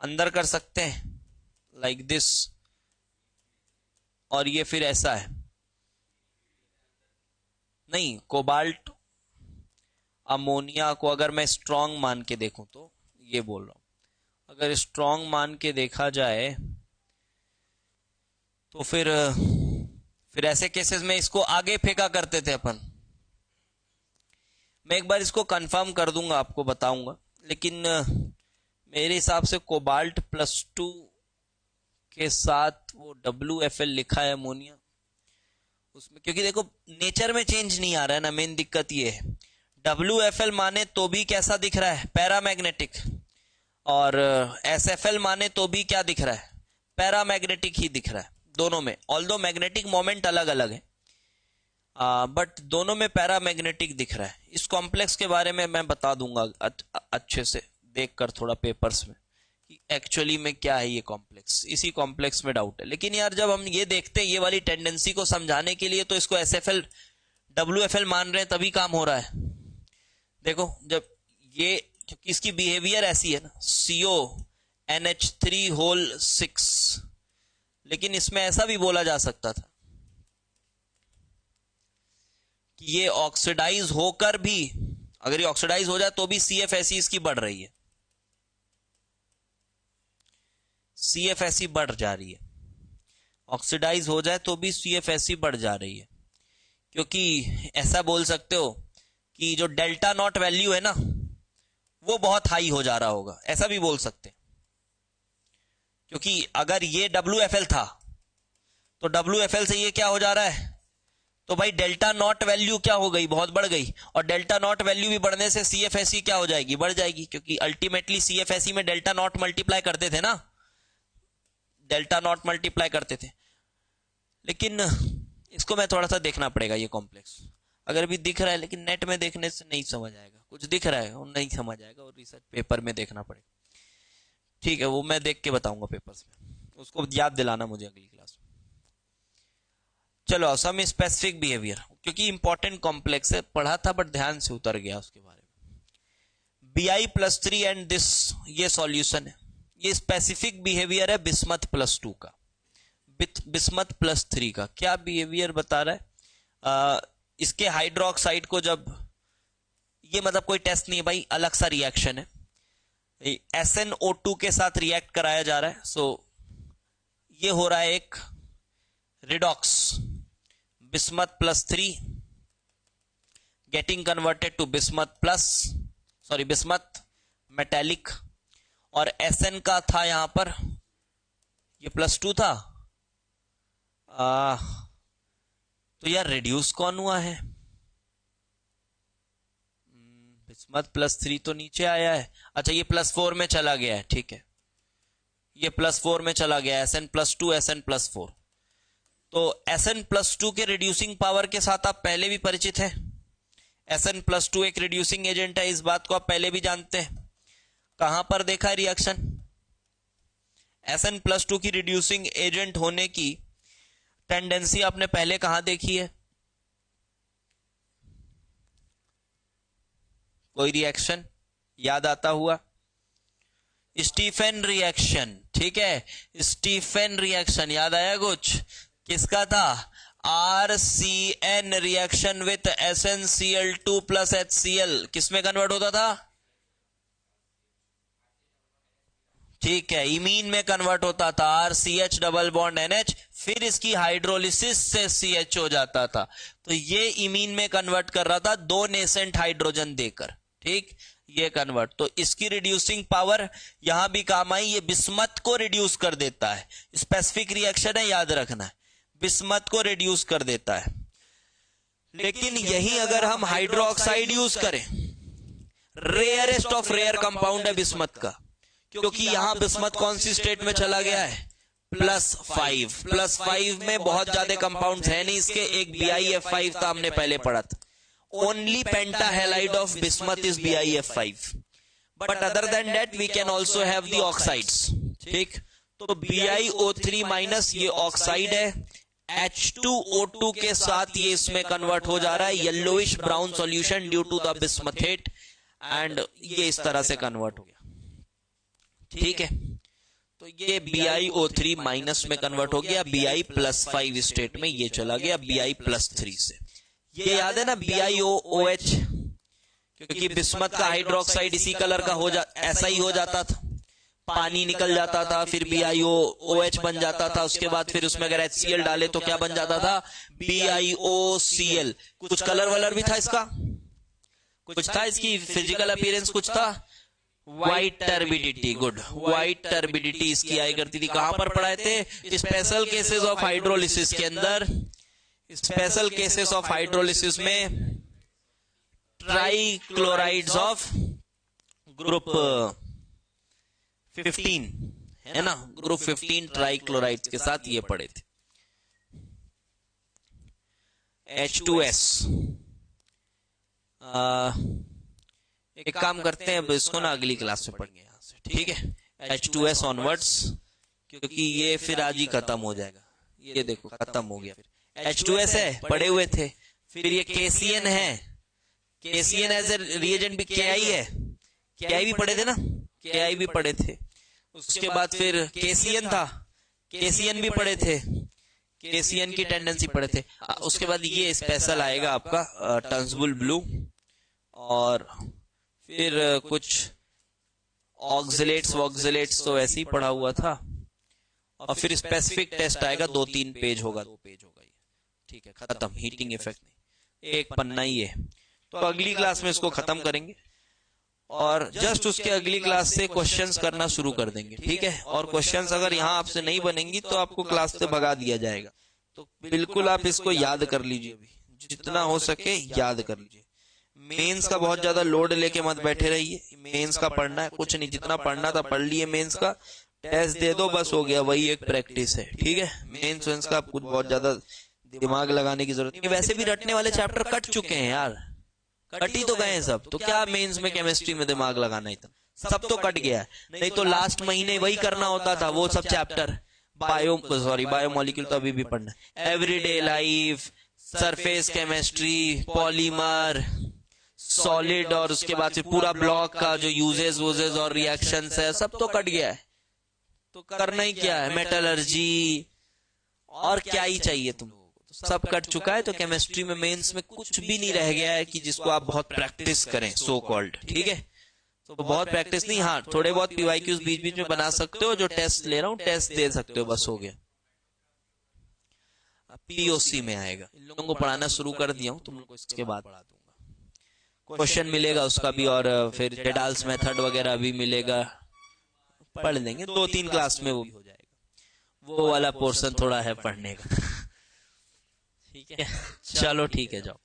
अंदर कर सकते हैं लाइक दिस, और ये फिर ऐसा है, नहीं कोबाल्ट अमोनिया को अगर मैं स्ट्रॉन्ग मान के देखूं तो, ये बोल रहा हूं, अगर स्ट्रॉन्ग मान के देखा जाए तो फिर ऐसे केसेस में इसको आगे फेंका करते थे अपन। मैं एक बार इसको कंफर्म कर दूंगा, आपको बताऊंगा, लेकिन मेरे हिसाब से कोबाल्ट +2 के साथ वो WFL लिखा है अमोनिया उसमें, क्योंकि देखो नेचर में चेंज नहीं आ रहा है ना, मेन दिक्कत ये है। WFL माने तो भी कैसा दिख रहा है, पैरामैग्नेटिक, और SFL माने तो भी क्या दिख रहा है, पैरामैग्नेटिक ही दिख रहा है दोनों में, ऑल्दो मैग्नेटिक मोमेंट अलग अलग है, बट दोनों में पैरामैग्नेटिक दिख रहा है। इस कॉम्प्लेक्स के बारे में मैं बता दूंगा अच्छे से देखकर थोड़ा पेपर्स में कि एक्चुअली में क्या है ये कॉम्प्लेक्स, इसी कॉम्प्लेक्स में डाउट है। लेकिन यार जब हम ये देखते हैं ये वाली टेंडेंसी को समझाने के लिए, तो इसको SFL WFL मान रहे हैं तभी काम हो रहा है। देखो जब ये, क्योंकि इसकी बिहेवियर ऐसी है ना, CONH3 6, लेकिन इसमें ऐसा भी बोला जा सकता था कि ये ऑक्सीडाइज होकर भी, अगर ये ऑक्सीडाइज हो जाए तो भी CFSE इसकी बढ़ रही है, CFSE बढ़ जा रही है, ऑक्सीडाइज हो जाए तो भी CFSE बढ़ जा रही है, क्योंकि ऐसा बोल सकते हो कि जो डेल्टा नॉट वैल्यू है ना वो बहुत हाई हो जा रहा होगा, ऐसा भी बोल सकते हैं। क्योंकि अगर ये WFL था तो WFL से ये क्या हो जा रहा है, तो भाई डेल्टा नॉट वैल्यू क्या हो गई, बहुत बढ़ गई, और डेल्टा नॉट वैल्यू भी बढ़ने से CFSE क्या हो जाएगी, बढ़ जाएगी, क्योंकि अल्टीमेटली CFSE में डेल्टा नॉट मल्टीप्लाई करते थे ना, डेल्टा नॉट मल्टीप्लाई करते थे, लेकिन इसको मैं थोड़ा सा देखना पड़ेगा ये कॉम्प्लेक्स। अगर भी दिख रहा है लेकिन नेट में देखने से नहीं समझ आएगा, कुछ दिख रहा है वो नहीं समझ आएगा, और रिसर्च पेपर में देखना पड़ेगा। ठीक है, वो मैं देख के बताऊंगा पेपर्स में, उसको याद दिलाना मुझे अगली क्लास में। चलो सम स्पेसिफिक बिहेवियर, क्योंकि इंपॉर्टेंट कॉम्प्लेक्स है, पढ़ा था बट ध्यान से उतर गया उसके बारे में। bi+3 एंड दिस, ये सॉल्यूशन है, ये स्पेसिफिक बिहेवियर है बिस्मथ +2 का। बिस्मथ +3 का क्या बिहेवियर बता रहा है? इसके हाइड्रोक्साइड को जब, ये मतलब कोई टेस्ट नहीं है भाई, अलग सा रिएक्शन है, SnO2 के साथ रिएक्ट कराया जा रहा है। सो ये हो रहा है एक redox, bismuth +3 getting converted to bismuth metallic, और Sn का था यहां पर, ये +2 था, तो यार रिड्यूस कौन हुआ है? बिस्मथ +3 तो नीचे आया है, अच्छा ये +4 में चला गया है, ठीक है, ये +4 में चला गया, Sn+2 Sn+4। तो Sn+2 के रिड्यूसिंग पावर के साथ आप पहले भी परिचित हैं, Sn+2 एक रिड्यूसिंग एजेंट है, इस बात को आप पहले भी जानते हैं। कहां पर देखा है रिएक्शन? Sn+2 की रिड्यूसिंग एजेंट होने की टेंडेंसी आपने पहले कहां देखी है? कोई रिएक्शन याद आता हुआ? स्टीफन रिएक्शन, ठीक है, स्टीफन रिएक्शन याद आया कुछ? किसका था? RCN reaction with SnCl2 + HCl, किसमें कन्वर्ट होता था? ठीक है, इमीन में कन्वर्ट होता था, RCH डबल बॉन्ड NH, फिर इसकी हाइड्रोलिसिस से CH हो जाता था। तो ये इमीन में कन्वर्ट कर रहा था 2 नेसेंट हाइड्रोजन देकर, ठीक, ये कन्वर्ट। तो इसकी रिड्यूसिंग पावर यहां भी काम आई, ये बिस्मथ को रिड्यूस कर देता है, स्पेसिफिक रिएक्शन है, याद रखना है, बिस्मथ को रिड्यूस कर देता है। लेकिन यही अगर हम हाइड्रोक्साइड यूज करें, रेयरेस्ट ऑफ रेयर कंपाउंड है बिस्मथ का, क्योंकि यहां बिस्मथ कौन सी स्टेट में चला गया है? +5। +5 में बहुत ज्यादा कंपाउंड्स है नहीं इसके, एक BiF5 था, हमने पहले पढ़ा था। Only pentahalide of bismuth is BiF5, but other than that we can also have the oxides, ठीक। तो BiO3- ये ऑक्साइड है, H2O2 के साथ ये इसमें कन्वर्ट हो जा रहा है, yellowish brown solution due to the bismuthate, and ये इस तरह से कन्वर्ट हो गया, ठीक है। तो ये BiO3- में कन्वर्ट हो गया, Bi+5 स्टेट में ये चला गया Bi+3 से। ये याद है ना BiOH, क्योंकि बिस्मथ का हाइड्रोक्साइड इसी कलर का ऐसा ही हो जाता था, पानी निकल जाता था, फिर BiOH बन जाता था, उसके बाद फिर उसमें अगर HCl डाले तो क्या बन जाता था? BiOCl। कुछ कलर वलर भी था इसका, कुछ था इसकी फिजिकल अपीयरेंस, कुछ था, white turbidity, good, white turbidity इसकी आई करती थी। कहां पर पढ़ाए थे? स्पेशल केसेस ऑफ हाइड्रोलिसिस के अंदर, स्पेशल केसेस ऑफ हाइड्रोलिसिस में ट्राइक्लोराइड्स ऑफ ग्रुप 15 है ना, ग्रुप 15 ट्राइक्लोराइड्स के साथ ये पढ़े थे। H2S, एक काम करते हैं, अब इसको ना अगली क्लास में पढ़ेंगे यहां से, ठीक है, H2S ऑनवर्ड्स, क्योंकि ये फिर आज ही खत्म हो जाएगा। ये देखो खत्म हो गया, फिर H2S है, पढ़े हुए थे, फिर ये KCN है, KCN एज ए रिएजेंट भी KI है, KI भी पढ़े थे ना, KI भी पढ़े थे। उसके बाद फिर KCN था, KCN भी पढ़े थे, KCN की टेंडेंसी पढ़े थे। उसके बाद ये स्पेशल आएगा आपका टंसबुल ब्लू, और फिर कुछ ऑक्सिलेट्स तो ऐसे ही पढ़ा हुआ था, और फिर स्पेसिफिक टेस्ट आएगा, 2-3 पेज होगा, 2 पेज होगा ये, ठीक है, खत्म। हीटिंग इफेक्ट नहीं, एक पन्ना ही है। तो अगली क्लास में इसको खत्म करेंगे, और जस्ट उसके अगली क्लास से क्वेश्चंस करना शुरू कर देंगे, ठीक है। और क्वेश्चंस अगर यहाँ आपसे नहीं बनेंगी तो आपको क्लास से भगा दिया जाएगा। तो बिल्कुल आप इसको याद कर लीजिए, अभी जितना हो सके याद कर लीजिए। मेंस का बहुत ज्यादा लोड लेके मत बैठे रहिए, मेंस का पढ़ना है कुछ नहीं, जितना पढ़ना था पढ़ लिए मेंस का, टेस्ट दे दो बस हो गया, वही एक प्रैक्टिस है। ठीक है, मेंस वेंस का कुछ बहुत ज्यादा दिमाग लगाने की जरूरत नहीं, वैसे भी रटने वाले चैप्टर कट चुके हैं यार, कट ही तो गए हैं सब, तो क्या मेंस में केमिस्ट्री में दिमाग लगाना इतना, सब तो कट गया है। नहीं तो लास्ट महीने वही करना होता था, वो सब चैप्टर, बायोमोलिक्यूल तो अभी भी पढ़ना है, everyday life, surface chemistry, polymer, solid, और उसके बाद फिर पूरा ब्लॉक का जो यूजेस वूजेस और रिएक्शंस है, सब तो कट गया है। तो करना ही क्या है, मेटलर्जी, और क्या ही चाहिए तुम, सब कट चुका है। तो केमिस्ट्री में मेंस में कुछ भी नहीं रह गया है कि जिसको आप बहुत प्रैक्टिस करें, सो कॉल्ड। ठीक है, तो बहुत प्रैक्टिस नहीं, हाँ थोड़े बहुत पीवाईक्यूज बीच बीच में बना सकते हो, जो टेस्ट ले रहा हूँ टेस्ट दे सकते हो, बस हो गया। पीओसी में आएगा, इन लोगों को पढ़ाना शुरू कर दिया हूँ, तुम लोगों को इसके बाद पढ़ा दूंगा, क्वेश्चन मिलेगा उसका भी, और फिर जेडाल्स मेथड वगैरह भी मिलेगा, पढ़ लेंगे 2-3 क्लास में, वो भी हो जाएगा। वो वाला पोर्शन थोड़ा है पढ़ने का। ठीक है, चलो ठीक है, जाओ।